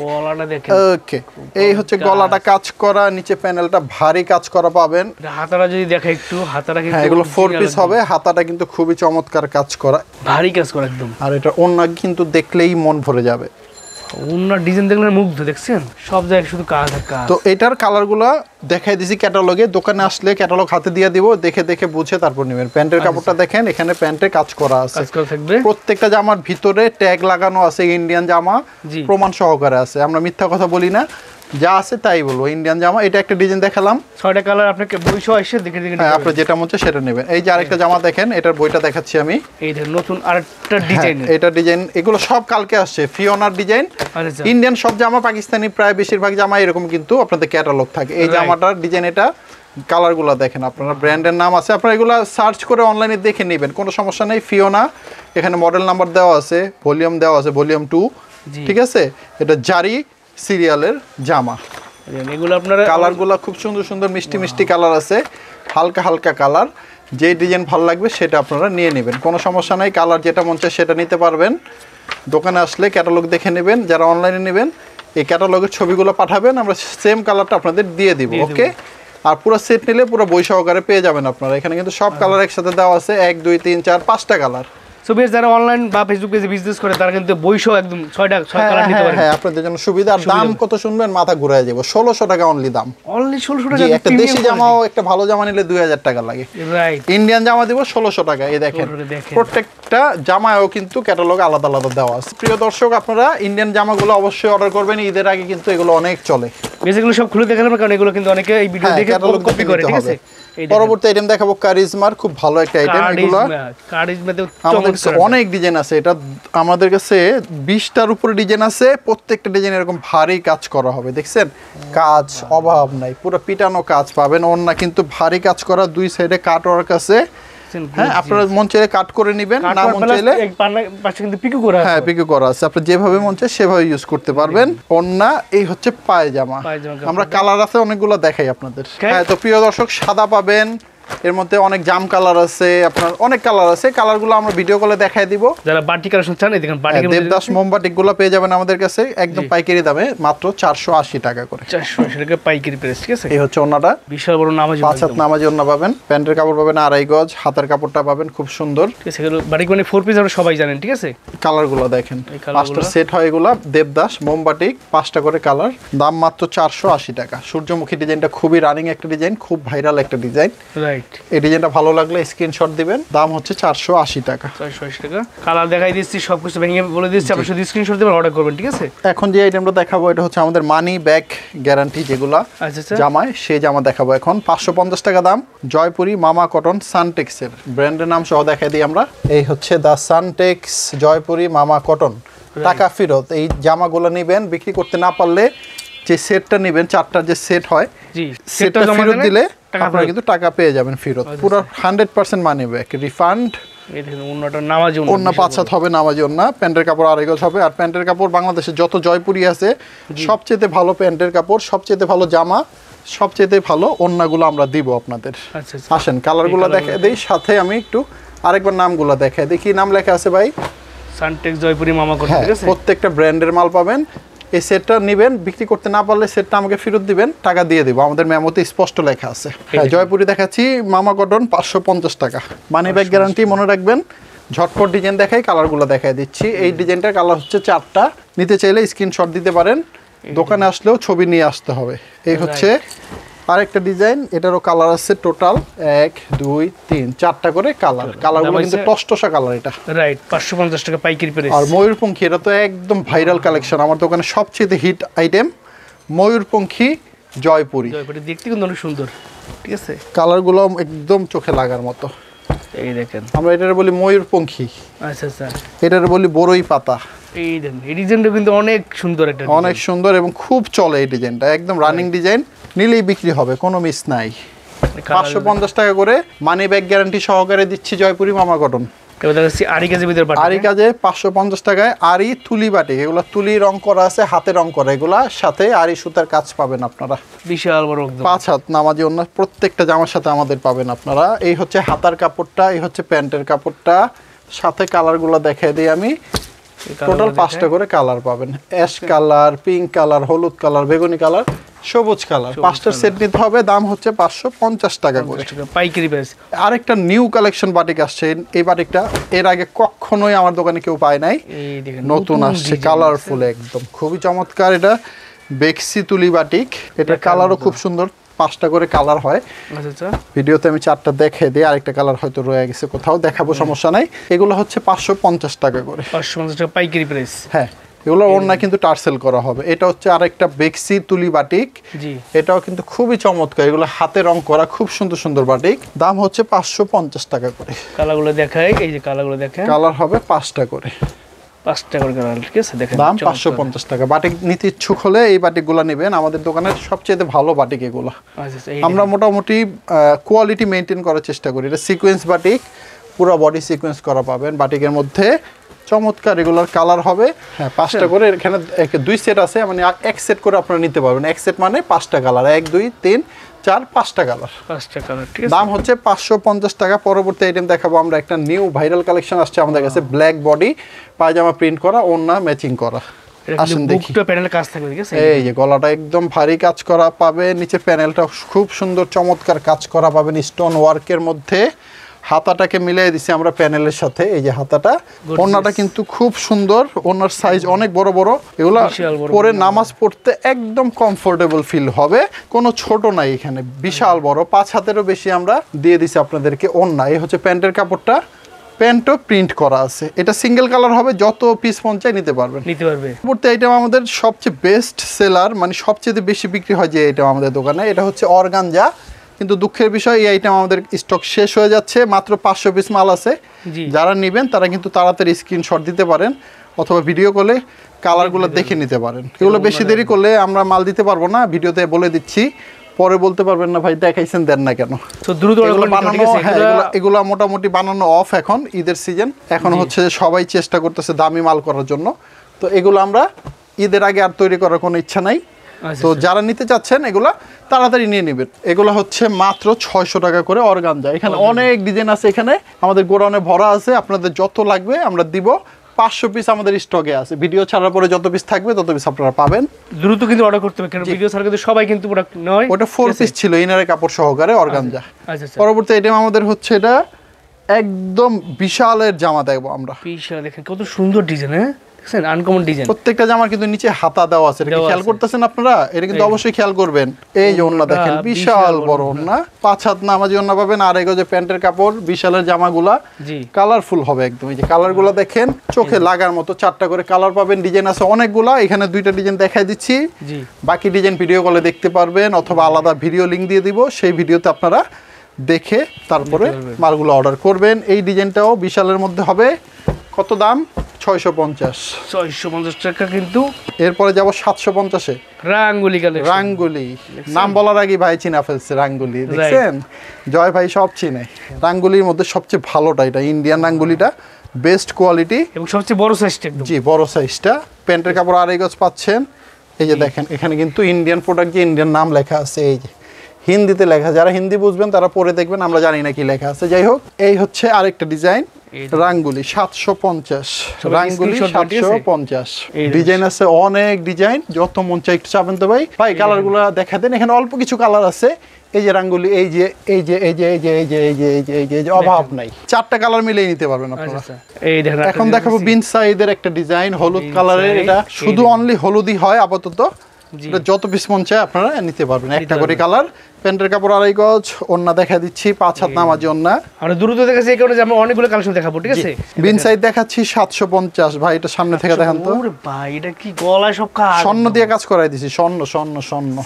Speaker 1: ওকে, এই হচ্ছে গলাটা কাজ করা, নিচে প্যানেলটা ভারী কাজ করা পাবেন।
Speaker 2: হাতাটা যদি দেখা একটু, হাতাটা কিন্তু
Speaker 1: এগুলো 4 পিস হবে। হাতাটা কিন্তু খুবই চমৎকার কাজ করা,
Speaker 2: ভারী কাজ করা একদম।
Speaker 1: আর এটা ওড়না কিন্তু দেখলেই মন ভরে যাবে।
Speaker 2: ওড়নার ডিজাইন দেখলে মুগ্ধ, দেখছেন সব জায়গায় শুধু কাজ আর কাজ।
Speaker 1: তো এটার কালারগুলো দেখাই দিছি ক্যাটালগে, দোকানে আসলে ক্যাটালগ হাতে দিয়ে দিব, দেখে দেখে বুঝে তারপর নেবেন। প্যান্টের কাপড়টা দেখেন, এখানে প্যান্টে কাজ করা আছে, প্রত্যেকটা জামার ভিতরে ট্যাগ লাগানো আছে, ইন্ডিয়ান জামা প্রমাণ সহকারে আছে। আমরা মিথ্যা কথা বলি না, যা আছে তাই বলবো। ইন্ডিয়ান জামা, এটা একটা ডিজাইন দেখালাম,
Speaker 2: 6টা কালার আপনাকে বইসহ এসে দেখে দেখে
Speaker 1: আপনি যেটা মন চায় সেটা নেবেন। এই যে আরেকটা জামা দেখেন, এটার বইটা দেখাচ্ছি আমি।
Speaker 2: এই দেখেন নতুন আরেকটা ডিজাইন,
Speaker 1: এটা ডিজাইন, এগুলো সব কালকে আসছে। ফিওনার ডিজাইন, ইন্ডিয়ান সব জামা, পাকিস্তানি প্রায় বেশিরভাগ জামা এরকম কিন্তু আপনাদের ক্যাটালগ থাকে। এই জামাটার ডিজাইন, এটা কালারগুলো দেখেন, আপনারা ব্র্যান্ডের নাম আছে, আপনারা এগুলো সার্চ করে অনলাইনে দেখে নেবেন, কোনো সমস্যা নেই। ফিওনা, এখানে মডেল নাম্বার দেওয়া আছে, ভলিউম দেওয়া আছে, ভলিউম 2, ঠিক আছে। এটা জারি সিরিয়ালের জামা।
Speaker 2: এগুলো আপনারা
Speaker 1: কালারগুলো খুব সুন্দর সুন্দর মিষ্টি মিষ্টি কালার আছে, হালকা হালকা কালার। যে ডিজাইন ভালো লাগবে সেটা আপনারা নিয়ে নেবেন, কোনো সমস্যা নাই। কালার যেটা মন চায় সেটা নিতে পারবেন। দোকানে আসলে ক্যাটালগ দেখে নেবেন। যারা অনলাইনে নেবেন এই ক্যাটালগের ছবিগুলো পাঠাবেন, আমরা সেম কালারটা আপনাদের দিয়ে দিব। ওকে, আর পুরো সেট নিলে পুরো বই সহকারে পেয়ে যাবেন আপনারা। এখানে কিন্তু সব কালার একসাথে দেওয়া আছে, 1 2 3 4 5টা কালার।
Speaker 2: সো বেশ যারা অনলাইন বা ফেসবুক পেজে বিজনেস করে তারা কিন্তু বইসহ একদম 6 কালার নিতে পারে।
Speaker 1: হ্যাঁ আপনাদের জন্য সুবিধা। আর দাম কত শুনবেন মাথা ঘুরায় যাবে, 1600 টাকা অনলি দাম।
Speaker 2: অনলি 1600
Speaker 1: জি,
Speaker 2: টাকা
Speaker 1: একটা দেশি জামাও একটা ভালো জামা নিলে 2000 টাকা লাগে।
Speaker 2: রাইট,
Speaker 1: ইন্ডিয়ান জামা দিব 1600 টাকা। এই দেখেন প্রত্যেকটা জামায়ও কিন্তু ক্যাটালগ আলাদা আলাদা দেওয়া আছে। প্রিয় দর্শক আপনারা ইন্ডিয়ান জামাগুলো অবশ্যই অর্ডার করবেন, ঈদের আগে কিন্তু এগুলো অনেক চলে।
Speaker 2: বেসিক্যালি সব খুলে দেখালাম কারণ এগুলো কিন্তু অনেকে এই ভিডিও দেখে কপি করে, ঠিক আছে।
Speaker 1: পরবর্তী আইটেম দেখাবো কারিজমার, খুব ভালো একটা আইটেম। এগুলো
Speaker 2: কারিজমাতে
Speaker 1: আমাদের কাছে অনেক ডিজাইন আছে। এটা আমাদের কাছে 20টার উপরে ডিজাইন আছে। প্রত্যেকটা ডিজাইন এরকম ভারী কাজ করা হবে, দেখছেন কাজ অভাব নাই, পুরো পিটানো কাজ পাবেন। ওন্না কিন্তু ভারী কাজ করা, দুই সাইডে কাট ওয়ার্ক আছে। হ্যাঁ আপনারা মন চাইলে কাট করে নেবেন, না মন চাইলে
Speaker 2: পাশে কিন্তু পিকো করা আছে।
Speaker 1: হ্যাঁ পিকো করা আছে, আপনি যেভাবে মন চায় সেভাবে ইউজ করতে পারবেন। ওন্না এই হচ্ছে পায়জামা। আমরা কালার আছে অনেকগুলো দেখাই আপনাদের। হ্যাঁ তো প্রিয় দর্শক সাদা পাবেন, এর মধ্যে অনেক জাম কালার আছে, আপনার অনেক কালার আছে। কালারগুলো আমরা ভিডিও কলে দেখাই দিব।
Speaker 2: যারা বাটিক কালেকশন চান এই দেখেন বাটিকের মধ্যে
Speaker 1: দেবদাস মোমবাটিকগুলো পেয়ে যাবেন আমাদের কাছে একদম পাইকারি দামে মাত্র 480 টাকা করে।
Speaker 2: 480 টাকা পাইকারি প্রাইস, ঠিক আছে।
Speaker 1: এই হচ্ছে ওন্নাটা,
Speaker 2: বিশাল বড় নামাজি
Speaker 1: 5 হাত নামাজি ওন্না পাবেন। প্যান্টের কাপড় পাবেন 2.5 গজ, হাতের কাপড়টা পাবেন খুব সুন্দর,
Speaker 2: ঠিক আছে। এগুলো বাটিক মানে 4 পিস আপনারা সবাই জানেন, ঠিক আছে।
Speaker 1: কালারগুলো দেখেন 5টা সেট হয় এগুলা। দেবদাস মোমবাটিক 5টা করে কালার, দাম মাত্র 480 টাকা। সূর্যমুখী ডিজাইনটা খুবই রানিং একটা ডিজাইন, খুব ভাইরাল একটা ডিজাইন।
Speaker 2: রাইট,
Speaker 1: এই ডিজাইনটা ভালো লাগলে স্ক্রিনশট দিবেন। দাম হচ্ছে 480 টাকা।
Speaker 2: 480 টাকা। কালার দেখাই দিচ্ছি, সবকিছু ভেঙে বলে দিচ্ছি, আপনি শুধু স্ক্রিনশট দিবেন, অর্ডার করবেন, ঠিক আছে।
Speaker 1: এখন যে আইটেমটা দেখাবো এটা হচ্ছে আমাদের মানি ব্যাক গ্যারান্টি যেগুলা
Speaker 2: আচ্ছা
Speaker 1: জামায়, সেই জামা দেখাবো এখন। 550 টাকা দাম। জয়পুরি মামা কটন সানটেক্সের ব্র্যান্ডের নাম সহ দেখাই দিই আমরা। এই হচ্ছে দা সানটেক্স জয়পুরি মামা কটন। টাকা ফেরত। এই জামাগুলো নেবেন, বিক্রি করতে না পারলে যে সেটটা নেবেন, 4টার যে সেট হয়,
Speaker 2: জি,
Speaker 1: সেটটা ফেরত দিলে আপনারা কিন্তু টাকা পেয়ে যাবেন ফেরত। পুরো 100% মানি ব্যাক রিফান্ড।
Speaker 2: এই দেখেন ওন্নাটা নামাজি
Speaker 1: ওন্না 5 হাত হবে নামাজি ওন্না। প্যান্টের কাপড় 2.5 গজ হবে। আর প্যান্টের কাপড় বাংলাদেশে যত জয়পুরি আছে সবচেয়ে ভালো প্যান্টের কাপড়, সবচেয়ে ভালো জামা, সবচেয়ে ভালো ওন্নাগুলো আমরা দিব আপনাদের।
Speaker 2: আচ্ছা আচ্ছা,
Speaker 1: আসেন কালারগুলো দেখাই দেই, সাথে আমি একটু আরেকবার নামগুলো দেখাই দিই। কি নাম লেখা আছে ভাই?
Speaker 2: সানটেক্স জয়পুরি মামা কটন,
Speaker 1: হ্যাঁ,
Speaker 2: ঠিক আছে।
Speaker 1: প্রত্যেকটা ব্র্যান্ডের মাল পাবেন। এই সেটটা নেবেন, বিক্রি করতে না পারলে সেটটা আমাকে ফেরত দিবেন, টাকা দিয়ে দিব। আমাদের মেমোতে স্পষ্ট লেখা আছে। হ্যাঁ জয়পুরি দেখাচ্ছি, মামা কটন 550 টাকা, মানি ব্যাক গ্যারান্টি, মনে রাখবেন। ঝটপট ডিজাইন দেখাই, কালারগুলো দেখাই দিচ্ছি। এই ডিজাইনটার কালার হচ্ছে 4টা, নিতে চাইলে স্ক্রিনশট দিতে পারেন, দোকানে আসলেও ছবি নিয়ে আসতে হবে। এই হচ্ছে আরেকটা ডিজাইন, এটারও কালার আছে টোটাল 1 2 3 4টা করে কালার। কালারগুলো কিন্তু টসটসা কালার এটা।
Speaker 2: রাইট, 550 টাকা পাইকারি প্রাইস।
Speaker 1: আর ময়ূরপঙ্খী, এটা তো একদম ভাইরাল কালেকশন, আমার দোকানে সবচেয়ে হিট আইটেম ময়ূরপঙ্খী জয়পুরি।
Speaker 2: জয়পুরি দেখতে কিন্তু অনেক সুন্দর, ঠিক আছে।
Speaker 1: কালারগুলো একদম চোখে লাগার মতো।
Speaker 2: এই দেখেন
Speaker 1: আমরা এটারে বলি ময়ূরপঙ্খী,
Speaker 2: আচ্ছা আচ্ছা,
Speaker 1: এটারে বলি বড়ই পাতা।
Speaker 2: এই দেখেন এই ডিজাইনটা কিন্তু অনেক সুন্দর একটা
Speaker 1: অনেক সুন্দর এবং খুব চলে এই ডিজাইনটা, একদম রানিং ডিজাইন, নিলেই বিক্রি হবে, কোনো মিস নাই। 550 টাকা করে মানি ব্যাক গ্যারান্টি সহকারে দিচ্ছি জয়পুরি মামা কটন।
Speaker 2: এবার দেখাচ্ছি আরি কাজের ভিতরে বাটিক।
Speaker 1: আরি কাজে 550 টাকায় আরি তুলি বাটিক, এগুলো তুলি রং করা আছে, হাতে রং করা, এগুলা সাথে আরি সুতার কাজ পাবেন আপনারা।
Speaker 2: বিশাল বড় একদম
Speaker 1: 5 হাত নামাজি অন্য প্রত্যেকটা জামার সাথে আমাদের পাবেন আপনারা। এই হচ্ছে হাতার কাপড়টা, এই হচ্ছে প্যান্টের কাপড়টা, সাথে কালারগুলো দেখাই দিই আমি। টোটাল 5টা করে কালার পাবেন, অ্যাশ কালার, পিঙ্ক কালার, হলুদ কালার, বেগুনি কালার, সবুজ কালার। 5টার সেট নিতে হবে, দাম হচ্ছে 550 টাকা করে
Speaker 2: পাইকারি প্রাইস।
Speaker 1: আরেকটা নিউ কালেকশন বাটিক আসছে, এই বাটিকটা এর আগে কখনোই আমার দোকানে কেউ পায় নাই,
Speaker 2: এই দেখেন
Speaker 1: নতুন আসছে, কালারফুল একদম, খুবই চমৎকার। এটা বেক্সি তুলি বাটিক, এটা কালারও খুব সুন্দর, 5টা করে কালার হয়।
Speaker 2: আচ্ছা আচ্ছা,
Speaker 1: ভিডিওতে আমি 4টা দেখে দিই, আরেকটা কালার হয়তো রয়ে গেছে কোথাও, দেখাবো, সমস্যা নাই। এগুলো হচ্ছে 550 টাকা করে,
Speaker 2: 550 টাকা পাইকারি প্রাইস।
Speaker 1: হ্যাঁ এগুলো ওড়না কিন্তু টার্সেল করা হবে। এটা হচ্ছে আরেকটা বেক্সি তুলি বাটিক,
Speaker 2: জি,
Speaker 1: এটাও কিন্তু খুবই চমৎকার, এগুলো হাতে রং করা খুব সুন্দর সুন্দর বাটিক, দাম হচ্ছে 550 টাকা করে।
Speaker 2: কালারগুলো দেখাই, এই যে কালারগুলো দেখেন,
Speaker 1: কালার হবে 5টা করে,
Speaker 2: 5টা করে কালার, ঠিক আছে। দেখেন
Speaker 1: দাম 550 টাকা। বাটিক নিতে ইচ্ছুক হলে এই বাটিকগুলো নেবেন, আমাদের দোকানের সবচেয়ে ভালো বাটিক এগুলো।
Speaker 2: আচ্ছা,
Speaker 1: আমরা মোটামুটি কোয়ালিটি মেনটেন করার চেষ্টা করি। এটা সিকোয়েন্স বাটিক, পুরো বডি সিকোয়েন্স করা পাবেন বাটিকের মধ্যে, চমৎকার। এগুলোর কালার হবে, হ্যাঁ 5টা করে, এখানে 2 সেট আছে, মানে এক সেট করে আপনারা নিতে পারবেন। এক সেট মানে 5টা কালার, 1 2 3 4 5টা কালার,
Speaker 2: 5টা কালার, ঠিক আছে।
Speaker 1: দাম হচ্ছে 550 টাকা। পরবর্তী আইটেম দেখাবো আমরা, একটা নিউ ভাইরাল কালেকশন আসছে আমাদের কাছে, ব্ল্যাক বডি, পায়জামা প্রিন্ট করা, ওড়না ম্যাচিং করা। আসেন দেখি,
Speaker 2: বুকটা প্যানেলের কাজ থাকবে, ঠিক আছে।
Speaker 1: এই যে গলাটা একদম ভারী কাজ করা পাবে, নিচে প্যানেলটা খুব সুন্দর চমৎকার কাজ করা পাবেন স্টোন ওয়ার্কের মধ্যে, হাতাটাকে মিলিয়ে দিছি আমরা প্যানেলের সাথে, এই যে হাতাটা। ওড়নাটা কিন্তু খুব সুন্দর, ওড়নার সাইজ অনেক বড় বড়, এগুলা পরে নামাজ পড়তে একদম কমফোর্টেবল ফিল হবে, কোনো ছোট নাই এখানে, বিশাল বড়, 5 হাতেরও বেশি আমরা দিয়ে দিছি আপনাদেরকে ওড়না। এই হচ্ছে প্যান্টের কাপড়টা, প্যান্টও প্রিন্ট করা আছে, এটা সিঙ্গেল কালার হবে, যত পিস মন চাই নিতে পারবে। পরবর্তী আইটেম আমাদের সবচেয়ে বেস্ট সেলার, মানে সবচেয়ে বেশি বিক্রি হয় যে আইটেম আমাদের দোকানে, এটা হচ্ছে অর্গানজা। কিন্তু দুঃখের বিষয় এই আইটেম আমাদের স্টক শেষ হয়ে যাচ্ছে, মাত্র 500 পিস মাল আছে। যারা নেবেন তারা কিন্তু তাড়াতাড়ি স্ক্রিনশট দিতে পারেন অথবা ভিডিও কলে কালারগুলো দেখে নিতে পারেন। এগুলো বেশি দেরি করলে আমরা মাল দিতে পারবো না, ভিডিওতে বলে দিচ্ছি, পরে বলতে পারবেন না ভাই দেখাইছেন দেন না কেন।
Speaker 2: তো দ্রুত
Speaker 1: বানানো, হ্যাঁ এগুলো মোটামুটি বানানো অফ, এখন ঈদের সিজন, এখন হচ্ছে সবাই চেষ্টা করতেছে দামি মাল করার জন্য। তো এগুলো আমরা ঈদের আগে আর তৈরি করার কোনো ইচ্ছা নাই। তো যারা নিতে চাচ্ছেন এগুলা তাড়াতাড়ি নিয়ে নেবেন। এগুলো হচ্ছে মাত্র 600 টাকা করে অর্গানজা। এখানে অনেক ডিজাইন আছে, এখানে আমাদের গোডাউনে ভরা আছে, আপনাদের যত লাগবে আমরা দিব। 500 পিস আমাদের স্টকে আছে, ভিডিও ছাড়ার পরে যত পিস থাকবে তত পিস আপনারা পাবেন।
Speaker 2: দ্রুত কিন্তু অর্ডার করতে হবে, কারণ ভিডিও ছাড়া কিন্তু সবাই কিন্তু প্রোডাক্ট নয়।
Speaker 1: ওটা 4 পিস ছিল ইনারের কাপড় সহকারে অর্গানজা। পরবর্তী আইটেম আমাদের হচ্ছে এটা একদম বিশালের জামা দেখবো আমরা।
Speaker 2: বিশাল, দেখেন কত সুন্দর ডিজাইন, হ্যাঁ দেখছেন, আনকমন ডিজাইন।
Speaker 1: প্রত্যেকটা জামার কিন্তু নিচে হাতা দেওয়া আছে, এটা খেয়াল করতেছেন আপনারা? এটা কিন্তু অবশ্যই খেয়াল করবেন। এই যে ওন্না দেখেন, বিশাল বড় ওন্না, 5 হাত নামাজি ওন্না পাবেন। আর এগো যে প্যান্টের কাপড়, বিশালের জামাগুলা কালারফুল হবে একদম। এই যে কালারগুলো দেখেন, চোখে লাগার মতো 4টা করে কালার পাবেন। ডিজাইন আছে অনেকগুলা, এখানে 2টা ডিজাইন দেখাই দিচ্ছি, বাকি ডিজাইন ভিডিও কলে দেখতে পারবেন অথবা আলাদা ভিডিও লিংক দিয়ে দিব, সেই ভিডিওতে আপনারা দেখে তারপরে মালগুলো অর্ডার করবেন। এই ডিজাইনটাও বিশালের মধ্যে হবে, কত দাম? 650
Speaker 2: টাকা। কিন্তু
Speaker 1: এরপরে যাব 750-এ,
Speaker 2: রাঙ্গুলি কালেকশন।
Speaker 1: রাঙ্গুলি নাম বলার আগে ভাই চিনা ফেলছে, রাঙ্গুলি দেখছেন, জয় ভাই সব চিনে। রাঙ্গুলির মধ্যে সবচেয়ে ভালোটা এটা, ইন্ডিয়ান রাঙ্গুলিটা, বেস্ট কোয়ালিটি
Speaker 2: এবং সবচেয়ে বড় সাইজটা একদম।
Speaker 1: জি বড় সাইজটা। প্যান্টের কাপড় 2.5 গজ পাচ্ছেন। এই যে দেখেন, এখানে কিন্তু ইন্ডিয়ান প্রোডাক্ট, যে ইন্ডিয়ান নাম লেখা আছে, এই যে হিন্দিতে লেখা, যারা হিন্দি বুঝবেন তারা পরে দেখবেন, আমরা জানি না কি লেখা আছে। যাই হোক, এই হচ্ছে আরেকটা ডিজাইন, রাঙ্গুলি 750, রাঙ্গুলি 750। ডিজাইন আছে অনেক ডিজাইন, যত মন চাই একটু চাবেন তো ভাই। ভাই কালারগুলো দেখা দেন, এখানে অল্প কিছু কালার আছে। এই যে রাঙ্গুলি, এই যে এই যে এই যে এই যে এই যে এই যে এই যে এই যে এই যে অভাব নাই, 4টা কালার মিলিয়ে নিতে পারবেন আপনারা।
Speaker 2: এই দেখেন,
Speaker 1: এখন দেখাবো বিন সাইদের একটা ডিজাইন, হলুদ কালারের। এটা শুধু অনলি হলুদই হয় আপাতত, এটা যত পিস মন চায় আপনারা নিতে পারবেন, একটা করে কালার। প্যান্টের কাপড় 2.5 গজ, ওন্না দেখা দিচ্ছি 5 হাত নামাজি ওন্না।
Speaker 2: আমরা দ্রুত দেখাচ্ছি এই কারণে যে আমরা অনেকগুলো কালেকশন দেখাবো, ঠিক আছে?
Speaker 1: বিন সাইড দেখাচ্ছি 750। ভাই এটা সামনে থেকে দেখান তো।
Speaker 2: ওরে ভাই, এটা কি গলায় সব কাজ,
Speaker 1: স্বর্ণ দিয়ে কাজ করাই দিছি, স্বর্ণ স্বর্ণ স্বর্ণ,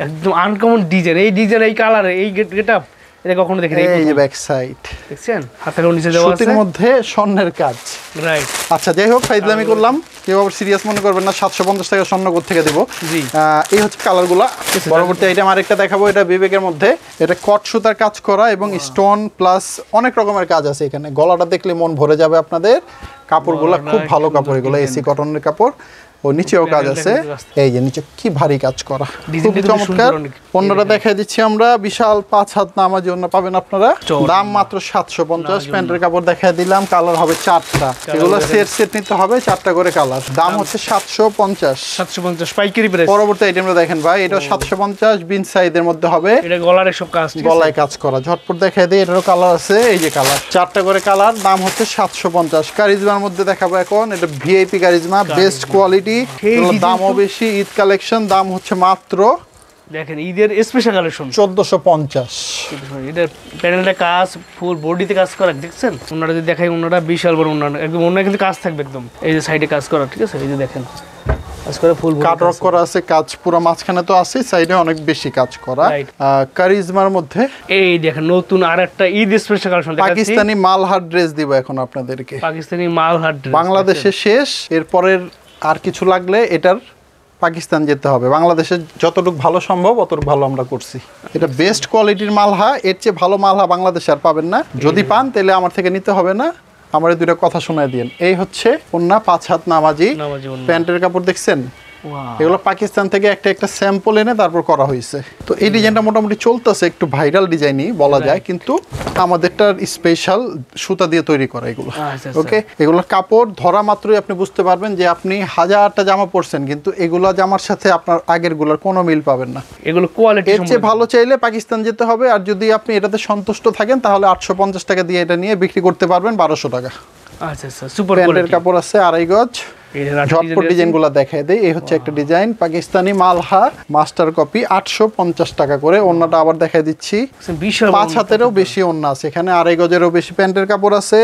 Speaker 2: একদম আনকমন ডিজাইন। এই ডিজাইন, এই কালার, এই গেটআপ এটা কখনো দেখিনি।
Speaker 1: এই যে ব্যাক সাইড
Speaker 2: দেখছেন, হাতের নিচে দেওয়া আছে,
Speaker 1: সুতির মধ্যে স্বর্ণের কাজ।
Speaker 2: রাইট।
Speaker 1: আচ্ছা যাই হোক, ফাইজলামি করলাম, কেউ আবার সিরিয়াস মনে করবেন না। 750 টাকা স্বর্ণ কোথা থেকে দেবো। এই হচ্ছে কালারগুলো। পরবর্তী আইটেম আরেকটা দেখাবো, এটা বিবেকের মধ্যে, এটা কট সুতার কাজ করা এবং স্টোন প্লাস অনেক রকমের কাজ আছে এখানে। গলাটা দেখলে মন ভরে যাবে আপনাদের। কাপড়গুলো খুব ভালো কাপড়, এগুলো এসি কটনের কাপড়। ও নিচেও কাজ আছে, এই যে নিচে কি ভারী কাজ করা, খুব চমৎকার। পণ্যটা দেখাই দিচ্ছি আমরা, বিশাল 5 হাত নামাজি ওন্না পাবেন আপনারা, দাম মাত্র 750। প্যান্টের কাপড় দেখাই দিলাম, কালার হবে 4টা, এগুলো সেট নিতে হবে 4টা করে কালার, দাম হচ্ছে 750
Speaker 2: পাইকারি প্রাইস।
Speaker 1: পরবর্তী আইটেমটা দেখেন ভাই, এটা 750 বিন সাইজের মধ্যে হবে,
Speaker 2: এটা গলার সব কাজ,
Speaker 1: গলায় কাজ করা। ঝটপট দেখাই দিই, এটারও কালার আছে, এই যে কালার 4টা করে কালার, দাম হচ্ছে 750। কারিজমার মধ্যে দেখাবো এখন, এটা ভিআইপি কারিজমা, বেস্ট কোয়ালিটি, দামও বেশি। ঈদ কালেকশন, দাম হচ্ছে মাত্র,
Speaker 2: দেখেন ঈদের স্পেশাল কালেকশন
Speaker 1: 1450।
Speaker 2: এটা প্যানেলটা কাজ, ফুল বডিতে কাজ করা, দেখছেন? ওনারা যদি দেখাই, ওনারা বিশাল বড় ওনারা, একদম ওনারা কিন্তু কাজ থাকবে একদম, এই যে সাইডে কাজ করা, ঠিক আছে? এই যে দেখেন কাজ করে, ফুল
Speaker 1: কাটওয়ার্ক করা আছে, কাজ পুরো মাঝখানে তো আছে, সাইডে অনেক বেশি কাজ করা। কারিজমার মধ্যে
Speaker 2: এই দেখেন নতুন আরেকটা ঈদ স্পেশাল কালেকশন দেখাচ্ছি,
Speaker 1: পাকিস্তানি মালহার ড্রেস দিব এখন আপনাদেরকে।
Speaker 2: পাকিস্তানি মালহার ড্রেস
Speaker 1: বাংলাদেশে শেষ, এরপরের আর কিছু লাগলে এটার পাকিস্তান যেতে হবে। বাংলাদেশে যতটুকু ভালো সম্ভব অতটুকু ভালো আমরা করছি। এটা বেস্ট কোয়ালিটির মালহা, এর চেয়ে ভালো মালহা বাংলাদেশে আর পাবেন না। যদি পান তাহলে আমার থেকে নিতে হবে না, আমার 2টা কথা শোনায় দিন। এই হচ্ছে ওন্না 5 হাত নামাজি, প্যান্টের কাপড় দেখছেন,
Speaker 2: ওয়াও
Speaker 1: এগুলো পাকিস্তান থেকে একটা একটা স্যাম্পল এনে তারপর করা হয়েছে। তো এই ডিজাইনটা মোটামুটি চলতেছে, একটু ভাইরাল ডিজাইনই বলা যায়, কিন্তু আমাদেরটার স্পেশাল সুতা দিয়ে তৈরি করা এগুলো।
Speaker 2: আচ্ছা
Speaker 1: ওকে, এগুলোর কাপড় ধরা মাত্রই আপনি বুঝতে পারবেন যে আপনি হাজারটা জামা পরছেন, কিন্তু এগুলো জামার সাথে আপনার আগের গুলোর কোনো মিল পাবেন না।
Speaker 2: এগুলো কোয়ালিটি
Speaker 1: এর চেয়ে ভালো চাইলে পাকিস্তান যেতে হবে, আর যদি আপনি এটাতে সন্তুষ্ট থাকেন তাহলে 850 টাকা দিয়ে এটা নিয়ে বিক্রি করতে পারবেন 1200 টাকা।
Speaker 2: আচ্ছা আচ্ছা সুপার
Speaker 1: প্যান্টের
Speaker 2: কোয়ালিটি।
Speaker 1: কাপড় আছে 2.5 গজ। ঝটপট ডিজাইনগুলো দেখাই দেই। এই হচ্ছে একটা ডিজাইন, পাকিস্তানি মালহা মাস্টার কপি, 850 টাকা করে। ওন্নাটা আবার দেখাই দিচ্ছি,
Speaker 2: বিশাল
Speaker 1: 5 হাতেরও বেশি ওন্না আছে এখানে, 2.5 গজেরও বেশি প্যান্টের কাপড় আছে।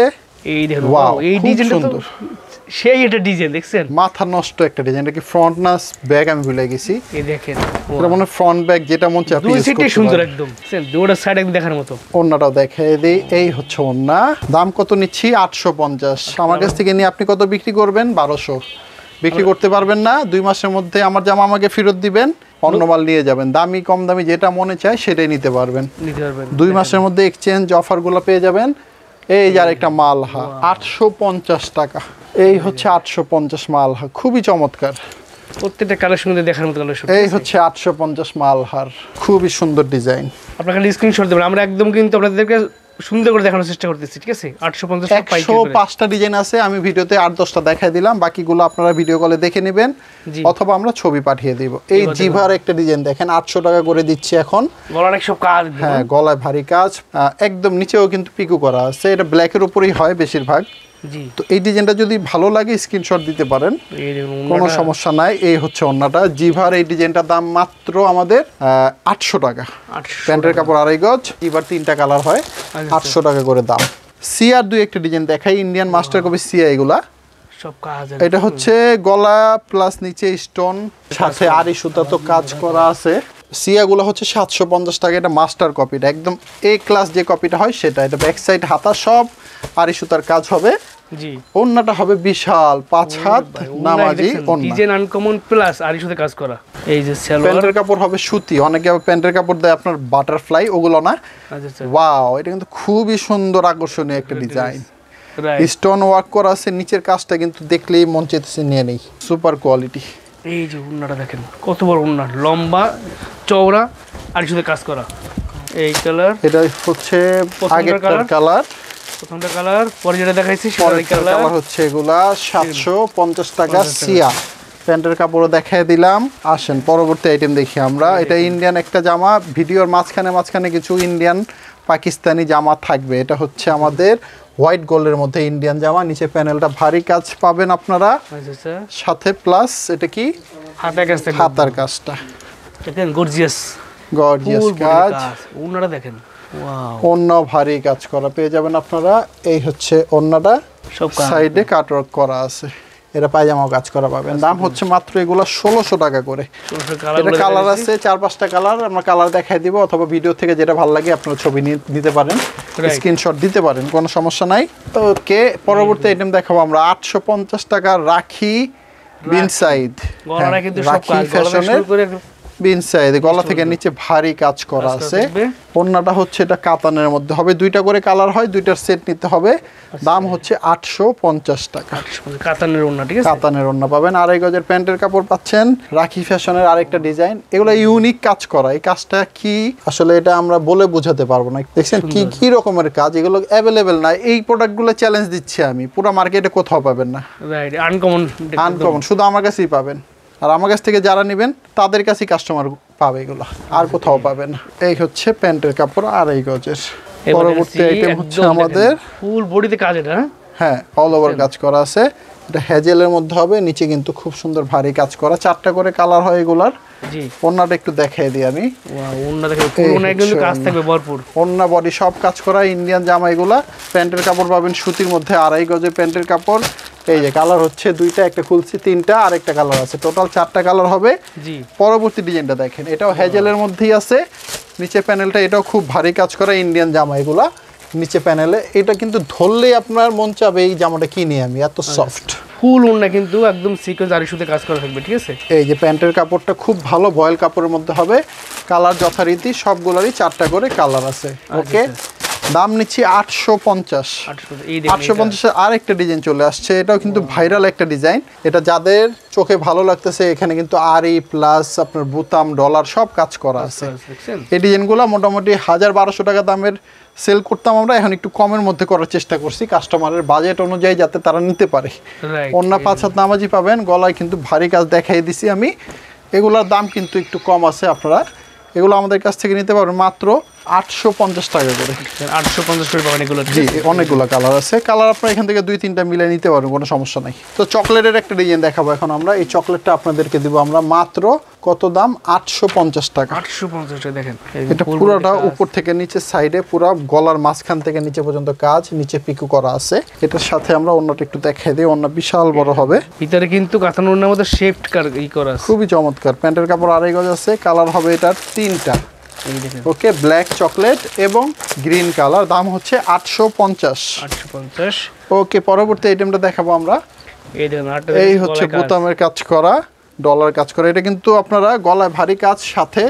Speaker 2: এই দেখুন
Speaker 1: ওয়াও,
Speaker 2: এই
Speaker 1: খুব
Speaker 2: ডিজাইনটা তো
Speaker 1: সুন্দর।
Speaker 2: সেই এটা ডিজাইন দেখছেন,
Speaker 1: মাথা নষ্ট একটা ডিজাইন। এটা কি ফ্রন্ট না ব্যাগ আমি ভুলে গেছি।
Speaker 2: এই দেখেন
Speaker 1: এটা মনে ফ্রন্ট ব্যাগ, যেটা মন চায় আপনি
Speaker 2: দুই
Speaker 1: ইউজ
Speaker 2: সিটে
Speaker 1: করতে
Speaker 2: সুন্দর
Speaker 1: পারেন।
Speaker 2: একদম দুটো সাইড একদম দেখার মতো।
Speaker 1: ওন্নাটাও দেখাই দেই। এই হচ্ছে ওন্না, দাম কত নিচ্ছি 850। আমার কাছ থেকে নিয়ে আপনি কত বিক্রি করবেন? 1200। বিক্রি করতে পারবেন না, 2 মাসের মধ্যে আমার জামা আমাকে ফেরত দিবেন, অন্য মাল নিয়ে যাবেন। দামি কম দামি যেটা মনে চায় সেটাই নিতে পারবেন।
Speaker 2: নিতে পারবেন
Speaker 1: 2 মাসের মধ্যে এক্সচেঞ্জ অফারগুলো পেয়ে যাবেন। এই যে আরেকটা মালহা, 850 টাকা। এই হচ্ছে 850 মালহা, খুবই চমৎকার।
Speaker 2: প্রত্যেকটা কালেকশন দেখার মতো কালেকশন।
Speaker 1: এই হচ্ছে 850 মালহার, খুবই সুন্দর ডিজাইন।
Speaker 2: আপনাকে স্ক্রিনশট দেবেন, আমরা একদম কিন্তু আপনাদেরকে সুন্দর করে দেখানোর চেষ্টা করতেছি, ঠিক আছে? 850 টাকা পাইকারি করে।
Speaker 1: 105টা ডিজাইন আছে, আমি ভিডিওতে 8-10টা দেখাই দিলাম, বাকিগুলো আপনারা ভিডিও কলে দেখে নেবেন,
Speaker 2: জি।
Speaker 1: অথবা আমরা ছবি পাঠিয়ে দিব। এই জিভার একটা ডিজাইন দেখেন, 800 টাকা করে দিচ্ছি এখন।
Speaker 2: গলার এক সব কাজ একদম।
Speaker 1: হ্যাঁ, গলায় ভারী কাজ, একদম নিচেও কিন্তু পিকো করা আছে। এটা ব্ল্যাকের উপরেই হয় বেশিরভাগ।
Speaker 2: জি
Speaker 1: তো এই ডিজাইনটা যদি ভালো লাগে স্ক্রিনশট দিতে পারেন,
Speaker 2: এই দেখুন
Speaker 1: কোনো সমস্যা নাই। এই হচ্ছে ওন্নাটা, জিভার এই ডিজাইনটার দাম মাত্র আমাদের 800 টাকা।
Speaker 2: 800
Speaker 1: প্যান্টের কাপড় 2.5 গজ, জিভার 3টা কালার হয়, 800 টাকা করে দাম। সিআর 2 একটা ডিজাইন দেখাই, ইন্ডিয়ান মাস্টার কপি সিয়া এগুলা।
Speaker 2: সব কাজ
Speaker 1: এটা হচ্ছে গলা প্লাস নিচে স্টোন, সাথে আড়ি সুতা তো কাজ করা আছে। সিয়াগুলো হচ্ছে 750 টাকা। এটা মাস্টার কপিটা একদম এ ক্লাস যে কপিটা হয় সেটা। এটা ব্যাক সাইড হাতা সব আড়ি সুতার কাজ হবে।
Speaker 2: জি
Speaker 1: ওন্নাটা হবে বিশাল, 5 হাত নামাজি ওন্না।
Speaker 2: ডিজাইন আনকমন প্লাস আড়ি সাথে কাজ করা। এই যে সালোয়ার,
Speaker 1: প্যান্টের কাপড় হবে সুতি, অনেকে আবার প্যান্টের কাপড় দেয় আপনার বাটারফ্লাই, ওগুলো না।
Speaker 2: আচ্ছা আচ্ছা
Speaker 1: ওয়াও, এটা কিন্তু খুবই সুন্দর আকর্ষণীয় একটা ডিজাইন।
Speaker 2: রাইট।
Speaker 1: স্টোন ওয়ার্ক করা আছে, নিচের কাজটা কিন্তু দেখলেই মন চাইতেছে নিয়ে নেই, সুপার কোয়ালিটি।
Speaker 2: এই যে উন্নাটা দেখেন কত বড় উন্না, লম্বা চওড়া আড়ি সাথে কাজ করা। এই কালার,
Speaker 1: এটা হচ্ছে আগেরটার
Speaker 2: colour?
Speaker 1: কালার,
Speaker 2: প্রথমটা কালার, পরে যেটা দেখাইছি সেটা
Speaker 1: পরের
Speaker 2: কালার।
Speaker 1: কালার হচ্ছে এগুলা 750 টাকা সিয়া। প্যান্টের কাপড়ও দেখাই দিলাম। আসেন পরবর্তী আইটেম দেখি আমরা। এটা ইন্ডিয়ান একটা জামা, ভিডিওর মাঝখানে কিছু ইন্ডিয়ান পাকিস্তানি জামা থাকবে। এটা হচ্ছে আমাদের হোয়াইট গোল্ডের মধ্যে ইন্ডিয়ান জামা, নিচে প্যানেলটা ভারী কাজ পাবেন আপনারা,
Speaker 2: আচ্ছা আচ্ছা
Speaker 1: সাথে প্লাস এটা কি
Speaker 2: হাতের কাজ থেকে
Speaker 1: হাতার কাজটা,
Speaker 2: দেখেন গর্জিয়াস
Speaker 1: গর্জিয়াস কাজ।
Speaker 2: উন্নাটা দেখেন, ওয়াও
Speaker 1: অন্য ভারী কাজ করা পেয়ে যাবেন আপনারা। এই হচ্ছে অন্যটা,
Speaker 2: সব কাজ
Speaker 1: সাইডে কাটওয়ার্ক করা আছে। এটা পায়জামাও কাজ করা পাবেন। দাম হচ্ছে মাত্র এগুলো 1600 টাকা করে। এটা কালার আছে 4-5টা কালার, আমরা কালার দেখাই দিব, অথবা ভিডিও থেকে যেটা ভালো লাগে আপনারা ছবি নিতে পারেন, স্ক্রিনশট দিতে পারেন, কোনো সমস্যা নাই। ওকে, পরবর্তী আইটেম দেখাবো আমরা 850 টাকা রাখি বিন সাইদ।
Speaker 2: গলাটা কিন্তু সব
Speaker 1: রাখি
Speaker 2: কাজ,
Speaker 1: ফ্যাশনের বিন সাইদ, গলা থেকে নিচে ভারী কাজ করা আছে। ওন্নাটা হচ্ছে এটা কাতানের মধ্যে হবে, 2টা করে কালার হয়, 2টার সেট নিতে হবে। দাম হচ্ছে 850 টাকা।
Speaker 2: কাতানের ওন্না, ঠিক আছে?
Speaker 1: কাতানের ওন্না পাবেন। 2.5 গজের প্যান্টের কাপড় পাচ্ছেন। রাখি ফ্যাশনের আরেকটা ডিজাইন, এগুলো ইউনিক কাজ করা। এই কাজটা কি আসলে এটা আমরা বলে বোঝাতে পারবো না। দেখছেন কি কি রকমের কাজ, এগুলো অ্যাভেলেবেল না। এই প্রোডাক্টগুলো চ্যালেঞ্জ দিচ্ছি আমি, পুরো মার্কেটে কোথাও পাবেন না।
Speaker 2: রাইট, আনকমন
Speaker 1: আনকমন শুধু আমার কাছেই পাবেন, আর আমার কাছ থেকে যারা নেবেন তাদের কাছেই কাস্টমার পাবে, এগুলো আর কোথাও পাবেন না। এই হচ্ছে প্যান্টের কাপড় 2.5 গজের। পরবর্তী আইটেম হচ্ছে আমাদের
Speaker 2: ফুল বডিতে কাজ। এটা
Speaker 1: হ্যাঁ, অল ওভার কাজ করা আছে। এটা হ্যাজেলের মধ্যে হবে, নিচে কিন্তু খুব সুন্দর ভারী কাজ করা, 4টা করে কালার হয় এগুলার।
Speaker 2: জি,
Speaker 1: ওন্নাটা একটু দেখাই দিই আমি।
Speaker 2: ওয়াও, ওন্না দেখেন ফুল ওন্না কিন্তু কাজ থাকবে ভরপুর।
Speaker 1: ওন্না বডি সব কাজ করা ইন্ডিয়ান জামা এগুলা। প্যান্টের কাপড় পাবেন সুতির মধ্যে 2.5 গজের প্যান্টের কাপড়। এই যে কালার হচ্ছে 2টা, একটা খুলছি 3টা, আর একটা কালার আছে, টোটাল 4টা কালার হবে।
Speaker 2: জি,
Speaker 1: পরবর্তী ডিজাইনটা দেখেন, এটাও হ্যাজেলের মধ্যেই আছে। নিচে প্যানেলটা এটাও খুব ভারী কাজ করা ইন্ডিয়ান জামা এগুলা। নিচে প্যানেলে এটা কিন্তু ধরলেই আপনার মন চাবে এই জামাটা কিনি আমি, এত সফট।
Speaker 2: ফুল ওন্না কিন্তু একদম সিকোয়েন্স আড়ি সুতে কাজ করা থাকবে, ঠিক আছে?
Speaker 1: এই যে প্যান্টের কাপড়টা খুব ভালো ভয়েল কাপড়ের মধ্যে হবে। কালার যথারীতি সবগুলোরই 4টা করে কালার আছে। ওকে, দাম নিচ্ছি 850। 850 আরেকটা ডিজাইন চলে আসছে, এটাও কিন্তু ভাইরাল একটা ডিজাইন। এটা যাদের চোখে ভালো লাগতেছে, এখানে কিন্তু আরি প্লাস আপনার বুতাম ডলার সব কাজ করা আছে। এই ডিজাইনগুলো মোটামুটি 1000-1200 টাকা দামের সেল করতাম আমরা, এখন একটু কমের মধ্যে করার চেষ্টা করছি কাস্টমারের বাজেট অনুযায়ী যাতে তারা নিতে পারে। অন্য 5 হাত নামাজি পাবেন, গলায় কিন্তু ভারী কাজ দেখাই দিছি আমি। এগুলোর দাম কিন্তু একটু কম আছে, আপনারা এগুলো আমাদের কাছ থেকে নিতে পারবেন মাত্র 850 টাকা করে।
Speaker 2: 850 করে পাবেন এগুলো।
Speaker 1: জি, অনেকগুলো কালার আছে, কালার আপনারা এখান থেকে 2-3টা মিলে নিতে পারবেন, কোনো সমস্যা নাই। তো চকলেটের একটা ডিজাইন দেখাবো এখন আমরা। এই চকলেটটা আপনাদেরকে দিব আমরা মাত্র কত দাম, 850 টাকা।
Speaker 2: 850 টাকা দেখেন,
Speaker 1: এটা পুরোটা উপর থেকে নিচে সাইডে পুরো গলার মাঝখান থেকে নিচে পর্যন্ত কাজ, নিচে পিকু করা আছে। এটার সাথে আমরা অন্যটা একটু দেখাই দিই, অন্য বিশাল বড় হবে।
Speaker 2: ভিতরে কিন্তু কাতানোর ওড়নার মধ্যে শেপড করা আছে,
Speaker 1: খুবই চমৎকার। প্যান্টের কাপড় 2.5 গজ আছে, কালার হবে এটার 3টা। ওকে, ব্ল্যাক, চকলেট এবং গ্রিন কালার। দাম হচ্ছে 850। ওকে, পরবর্তী আইটেমটা দেখাবো আমরা। এই হচ্ছে বোতামের কাজ করা, ডলার কাজ করা। এটা কিন্তু আপনারা গলায় ভারী কাজ, সাথে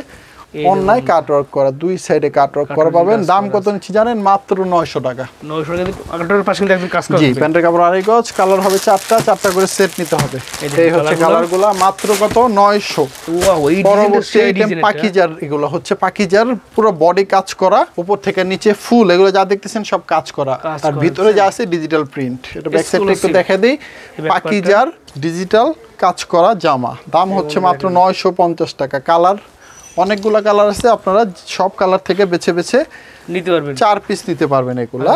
Speaker 1: অন্যায় কাটওয়ার্ক করা, দুই সাইডে কাটওয়ার্ক করা পাবেন। দাম কত নিচ্ছি জানেন, মাত্র 900 টাকা।
Speaker 2: 900 টাকা কাটার পাশে কিন্তু একদম কাজ করা।
Speaker 1: জি, প্যান্টের কাপড় 2.5 গজ, কালার হবে 4টা করে সেট নিতে হবে। এই হচ্ছে কালারগুলো, মাত্র কত, 900।
Speaker 2: ওয়াও, এই
Speaker 1: পরবর্তী আইটেম পাকিজার। এগুলো হচ্ছে পাকিজার, পুরো বডি কাজ করা, উপর থেকে নিচে ফুল, এগুলো যা দেখতেছেন সব কাজ করা। আর ভিতরে যা আছে ডিজিটাল প্রিন্ট। এটা ব্যাক সাইডটা একটু দেখাই দেই। পাকিজার ডিজিটাল কাজ করা জামা, দাম হচ্ছে মাত্র 950 টাকা। কালার অনেকগুলো কালার আছে, আপনারা সব কালার থেকে বেছে বেছে
Speaker 2: নিতে পারবেন,
Speaker 1: 4 পিস নিতে পারবেন এগুলা।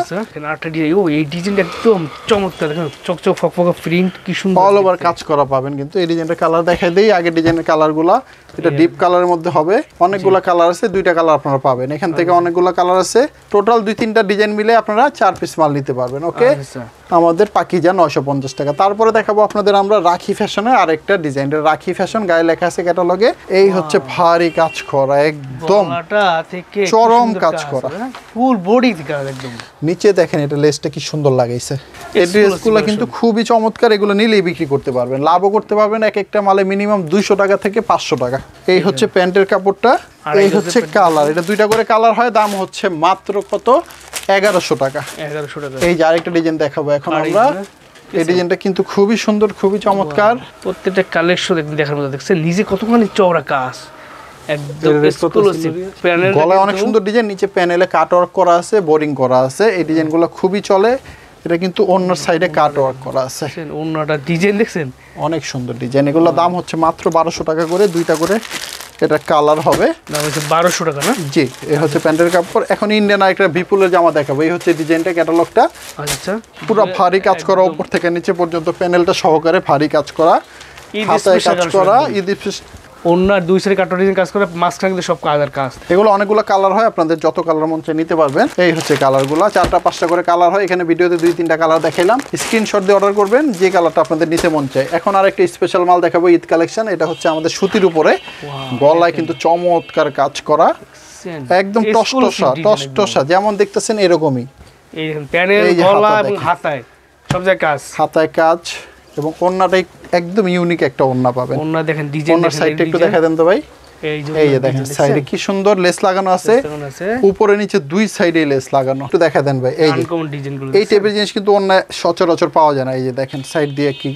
Speaker 2: এই ডিজাইনটা একদম চমৎকার, দেখেন চকচক ফকফকা প্রিন্ট, কি সুন্দর
Speaker 1: অল ওভার কাজ করা পাবেন। কিন্তু এই ডিজাইনটা কালার দেখাই দেই, আগে ডিজাইনের কালারগুলা। এটা ডিপ কালারের মধ্যে হবে, অনেকগুলো কালার আছে, 2টা কালার আপনারা পাবেন এখান থেকে। অনেকগুলো কালার আছে, টোটাল 2-3টা ডিজাইন মিলে আপনারা 4 পিস মাল নিতে পারবেন। ওকে, আমাদের পাকিজা 950 টাকা। তারপরে দেখাবো আপনাদের আমরা রাখি ফ্যাশনের আরেকটা ডিজাইন। রাখি ফ্যাশন, গায়ে লেখা আছে ক্যাটালগে। এই হচ্ছে ভারী কাজ করা, একদম চরম কাজ করা,
Speaker 2: ফুল বডি কাজ একদম।
Speaker 1: নিচে দেখেন এটা লেসটা কি সুন্দর লাগাইছে। এই ড্রেসগুলো কিন্তু খুবই চমৎকার, এগুলো নিলেই বিক্রি করতে পারবেন, লাভও করতে পারবেন। এক একটা মালে মিনিমাম 200 টাকা থেকে 500 টাকা। এই হচ্ছে প্যান্টের কাপড়টা, এই হচ্ছে কালার। এটা 2টা করে কালার হয়, দাম হচ্ছে মাত্র কত, 1100 টাকা।
Speaker 2: 1100 টাকা।
Speaker 1: এই যে আরেকটা ডিজাইন দেখাবো এখন আমরা। এই ডিজাইনটা কিন্তু খুবই সুন্দর, খুবই চমৎকার।
Speaker 2: প্রত্যেকটা কালেকশন একদম দেখার মতো, দেখছেন নিচে কতখানি চওড়া কাজ, একদম এক্সক্লুসিভ।
Speaker 1: গলায় অনেক সুন্দর ডিজাইন, নিচে প্যানেলে কাটওয়ার্ক করা আছে, বোরিং করা আছে। এই ডিজাইনগুলো খুবই চলে। এটা কিন্তু অন্য সাইডে কাটওয়ার্ক করা আছে।
Speaker 2: অন্যটা ডিজাইন দেখছেন,
Speaker 1: অনেক সুন্দর ডিজাইন। এগুলো দাম হচ্ছে মাত্র 1200 টাকা করে, 2টা করে এটা কালার হবে।
Speaker 2: দাম হচ্ছে 1200 টাকা না?
Speaker 1: জি, এই হচ্ছে প্যান্টের কাপড়। এখন ইন্ডিয়ান আরেকটা বিপুলের জামা দেখাবো। এই হচ্ছে ডিজাইনটা, ক্যাটালগটা।
Speaker 2: আচ্ছা,
Speaker 1: পুরো ভারী কাজ করা, উপর থেকে নিচে পর্যন্ত প্যানেলটা সহকারে ভারী কাজ করা, হাতায় কাজ করা, ঈদ
Speaker 2: ওনার 2 সাইডে কাটওয়ার্ক ডিজাইন কাজ করে, মাঝখানে কিন্তু সব কাজের কাজ।
Speaker 1: এগুলো অনেকগুলো কালার হয়, আপনাদের যত কালার মন চায় নিতে পারবেন। এই হচ্ছে কালারগুলো, 4টা-5টা করে কালার হয়। এখানে ভিডিওতে 2-3টা কালার দেখাইলাম, স্ক্রিনশট দিয়ে অর্ডার করবেন যে কালারটা আপনাদের নিতে মন চায়। এখন আরেকটা স্পেশাল মাল দেখাবো, ঈদ কালেকশন। এটা হচ্ছে আমাদের সুতির উপরে, গলায় কিন্তু চমৎকার কাজ করা, একদম টসটসা যেমন দেখতেছেন এরকমই।
Speaker 2: এই দেখেন প্যানেল, গলা এবং হাতায় সব জায়গায় কাজ,
Speaker 1: হাতায় কাজ, এবং ওন্নাটাই একদম ইউনিক একটা ওন্না পাবেন।
Speaker 2: ওন্না দেখেন, ডিজাইন
Speaker 1: ওন্নার সাইডটা একটু দেখা দেন তো ভাই। এই যে দেখেন সাইডে কি সুন্দর লেস লাগানো আছে, উপরে নিচে 2 সাইডে লেস লাগানো। একটু দেখা দেন ভাই। এই যে এই টাইপের জিনিস কিন্তু অন্য সচরাচর পাওয়া যায় না। এই যে দেখেন সাইড দিয়ে কি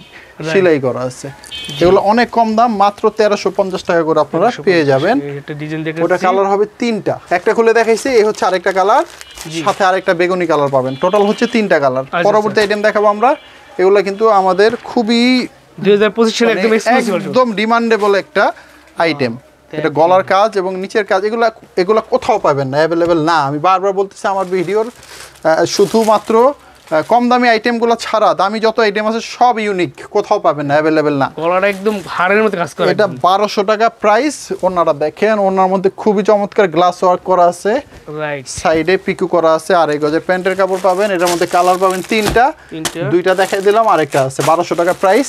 Speaker 1: সেলাই করা আছে। এগুলো অনেক কম দাম, মাত্র 1350 টাকা করে আপনারা পেয়ে যাবেন। ওটা কালার হবে 3টা, একটা খুলে দেখাইছি। এই হচ্ছে আরেকটা কালার, সাথে আরেকটা বেগুনি কালার পাবেন। টোটাল হচ্ছে 3টা কালার। পরবর্তী আইটেম দেখাবো আমরা। এগুলো কিন্তু আমাদের খুবই
Speaker 2: 2025 সালে
Speaker 1: একদম ডিমান্ডেবল একটা আইটেম। এটা গলার কাজ এবং নিচের কাজ, এগুলা কোথাও পাবেন না, অ্যাভেলেবেল না। আমি বারবার বলতেছি আমার ভিডিওর, শুধুমাত্র কম দামি আইটেমগুলো ছাড়া দামি যত আইটেম আছে সব ইউনিক, কোথাও পাবেন না, অ্যাভেলেবেল না।
Speaker 2: গলাটা একদম হাড়ের মতো কাজ করে। এটা
Speaker 1: 1200 টাকা প্রাইস। ওনারা দেখেন, ওনার মধ্যে খুবই চমৎকার গ্লাস ওয়ার্ক করা আছে,
Speaker 2: রাইট, সাইডে
Speaker 1: পিকু করা আছে। আর এই গজের প্যান্টের কাপড় পাবেন, এটার মধ্যে কালার পাবেন 3টা, 2টা দেখাই দিলাম, আরেকটা আছে। 1200 টাকা প্রাইস।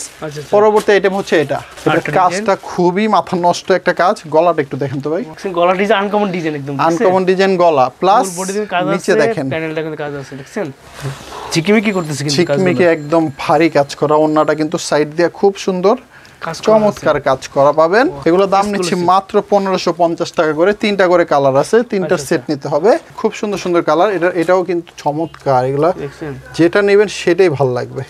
Speaker 1: পরবর্তী আইটেম হচ্ছে এটা। এটার কাজটা খুবই মাথা নষ্ট একটা কাজ। গলাটা একটু দেখেন তো ভাই,
Speaker 2: গলা ডিজাইন আনকমন ডিজাইন, একদম
Speaker 1: আনকমন ডিজাইন গলা, প্লাস নিচে দেখেন
Speaker 2: প্যানেলটা কিন্তু কাজ আছে, দেখছেন ঝিকিমিকি করতেছে কিন্তু
Speaker 1: ঝিকমিকি একদম ভারী কাজ করা, ওন্নাটা কিন্তু সাইড দিয়ে খুব সুন্দর
Speaker 2: কাজ করা
Speaker 1: চমৎকার কাজ করা পাবেন। এগুলো দাম নিচ্ছি মাত্র 1550 টাকা করে, 3টা করে কালার আছে, 3টার সেট নিতে হবে। খুব সুন্দর সুন্দর কালার, এটাও কিন্তু চমৎকার, এগুলো
Speaker 2: দেখছেন
Speaker 1: যেটা নেবেন সেটাই ভালো লাগবে।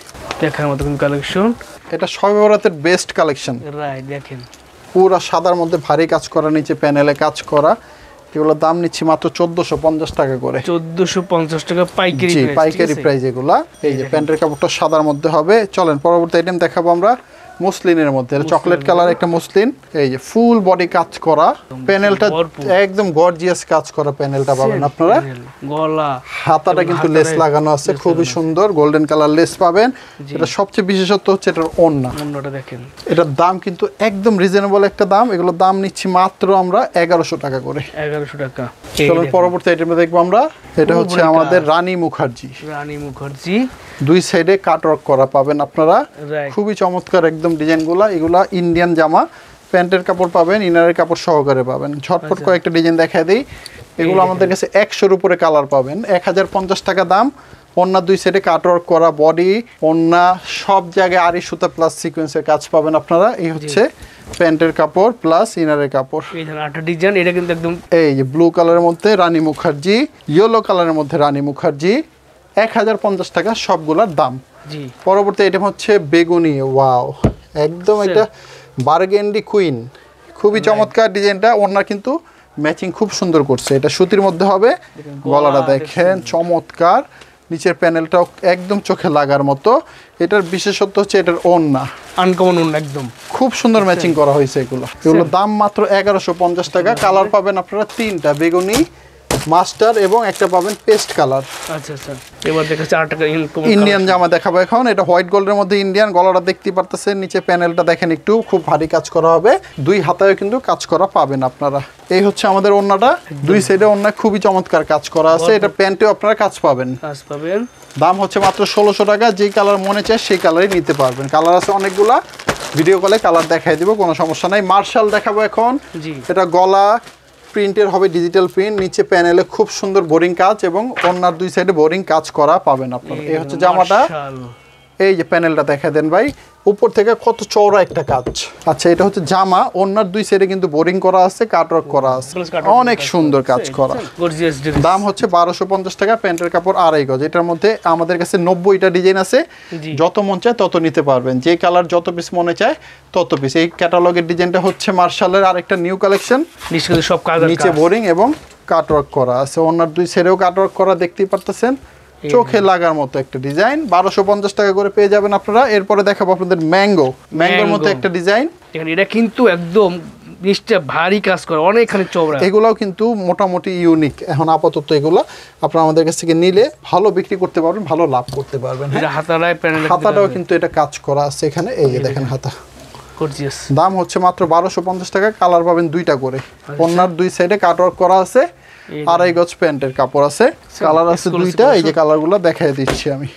Speaker 2: দেখার মতো কিন্তু কালেকশন,
Speaker 1: এটা শবে বরাতের বেস্ট কালেকশন।
Speaker 2: রাইট দেখেন
Speaker 1: পুরা সাদার মধ্যে ভারী কাজ করা, নিচে প্যানেলে কাজ করা, এগুলো দাম নিচ্ছি মাত্র 1450 টাকা করে।
Speaker 2: 1450 টাকা পাইকারি
Speaker 1: জি
Speaker 2: প্রাইস,
Speaker 1: পাইকারি প্রাইস এগুলা। এই যে প্যান্টের কাপড়টা সাদার মধ্যে হবে। চলেন পরবর্তী আইটেম দেখাবো আমরা মসলিনের মধ্যে, চকলেট কালার একটা মসলিন, এই যে ফুল বডি কাজ করা, প্যানেলটা একদম গর্জিয়াস কাজ করা প্যানেলটা পাবেন আপনারা।
Speaker 2: গলা
Speaker 1: হাতাটা কিন্তু লেস লাগানো আছে, খুবই সুন্দর গোল্ডেন কালার লেস পাবেন। এটা সবচেয়ে বিশেষত্ব হচ্ছে এটার ওড়না,
Speaker 2: ওন্নাটা দেখেন,
Speaker 1: এটার দাম কিন্তু একদম রিজনেবল একটা দাম। এগুলোর দাম নিচ্ছি মাত্র আমরা 1100 টাকা করে।
Speaker 2: 1100 টাকা।
Speaker 1: চলুন পরবর্তী আইটেমে দেখবো আমরা, এটা হচ্ছে আমাদের রানী মুখার্জি।
Speaker 2: রানী মুখার্জি,
Speaker 1: দুই সাইডে কাটওয়ার্ক করা পাবেন আপনারা,
Speaker 2: রাইট
Speaker 1: খুবই চমৎকার একদম ডিজাইনগুলা। এগুলা ইন্ডিয়ান জামা, প্যান্টের কাপড় পাবেন, ইনারের কাপড় সহকারে পাবেন। ঝটপট কয়েকটা ডিজাইন দেখায় দিই। এগুলো আমাদের কাছে 100-র উপরে কালার পাবেন, 1050 টাকা দাম। ওন্না দুই সাইডে কাটওয়ার্ক করা, বডি ওন্না সব জায়গায় আড়ি সুতা প্লাস সিকোয়েন্সের কাজ পাবেন আপনারা। এই হচ্ছে প্যান্টের কাপড় প্লাস ইনারের কাপড়।
Speaker 2: এই ধরনের একটা ডিজাইন, এটা কিন্তু একদম
Speaker 1: এই যে ব্লু কালারের মধ্যে রানী মুখার্জি, ইয়েলো কালারের মধ্যে রানী মুখার্জি, 1050 টাকা সবগুলোর দাম।
Speaker 2: জি
Speaker 1: পরবর্তী আইটেম হচ্ছে বেগুনি, ওয়াও একদম এটা বার্গেন্ডি কুইন, খুবই চমৎকার ডিজাইনটা। ওনার কিন্তু ম্যাচিং খুব সুন্দর করছে, এটা সুতির মধ্যে হবে। গলাটা দেখেন চমৎকার, নিচের প্যানেলটাও একদম চোখে লাগার মতো। এটার বিশেষত্ব হচ্ছে এটার ওড়না,
Speaker 2: আনকমন ওন্না একদম
Speaker 1: খুব সুন্দর ম্যাচিং করা হয়েছে। এগুলোর দাম মাত্র 1150 টাকা। কালার পাবেন আপনারা 3টা, বেগুনি, মাস্টার এবং একটা পাবেন পেস্ট কালার।
Speaker 2: আচ্ছা আচ্ছা, এবার দেখাচ্ছি 8 টাকা
Speaker 1: ইন্ডিয়ান জামা দেখাবো এখন। এটা হোয়াইট গোল্ডের মধ্যে ইন্ডিয়ান, গলাটা দেখতে পারতেছেন, নিচে প্যানেলটা দেখেন একটু খুব ভারী কাজ করা হবে, দুই হাতায়ও কিন্তু কাজ করা পাবেন আপনারা। এই হচ্ছে আমাদের ওড়নাটা, দুই সাইডে ওড়নায় খুবই চমৎকার কাজ করা আছে। এটা প্যান্টেও আপনারা কাজ পাবেন।
Speaker 2: কাজ পাবেন,
Speaker 1: দাম হচ্ছে মাত্র 1600 টাকা। যেই কালার মনে চায় সেই কালারই নিতে পারবেন। কালার আছে অনেকগুলা, ভিডিও কলে কালার দেখাই দিব, কোনো সমস্যা নাই। মার্শাল দেখাবো এখন।
Speaker 2: জি
Speaker 1: এটা গলা প্রিন্টের হবে, ডিজিটাল প্রিন্ট, নিচে প্যানেলে খুব সুন্দর বোরিং কাজ এবং ওড়নার দুই সাইডে বোরিং কাজ করা পাবেন আপনারা। এই হচ্ছে জামাটা, এই যে প্যানেলটা দেখা দেন ভাই, উপর থেকে কত চওড়া একটা কাজ। আচ্ছা এটা হচ্ছে জামা, ওড়নার দুই সাইডে কিন্তু বোরিং করা আছে, কাটওয়ার্ক করা আছে, অনেক সুন্দর কাজ করা। দাম হচ্ছে 1250 টাকা। প্যান্টের কাপড় 2.5 গজ। এটার মধ্যে আমাদের কাছে 90টা ডিজাইন আছে, যত মন চায় তত নিতে পারবেন। যে কালার যত পিস মনে চায় তত পিস। এই ক্যাটালগের ডিজাইনটা হচ্ছে মার্শালের আরেকটা নিউ কালেকশন,
Speaker 2: সব কাজ
Speaker 1: নিচে বোরিং এবং কাটওয়ার্ক করা আছে, ওড়নার দুই সাইডেও কাটওয়ার্ক করা দেখতেই পারতেছেন, চোখে লাগার মতো একটা ডিজাইন। 1250 টাকা করে পেয়ে যাবেন আপনারা। এরপরে দেখাবো আপনাদের ম্যাঙ্গোর মতো একটা ডিজাইন।
Speaker 2: এটা কিন্তু একদম নিশ্চয় ভারী কাজ করে, অনেকখানি চওড়া।
Speaker 1: এগুলাও কিন্তু মোটামুটি ইউনিক। এখন আপাতত এগুলা আপনারা আমাদের কাছ থেকে নিলে ভালো বিক্রি করতে পারবেন, ভালো লাভ করতে পারবেন। হাতাটাও কিন্তু এটা কাজ করা আছে এখানে, এই যে দেখেন হাতা। দাম হচ্ছে মাত্র 1250 টাকা। কালার পাবেন 2টা করে, ওড়নার দুই সাইডে কাটওয়ার্ক করা আছে, 2.5 গজ প্যান্টের কাপড় আছে, কালার আছে 2টা। এই যে কালারগুলো দেখাই দিচ্ছি আমি।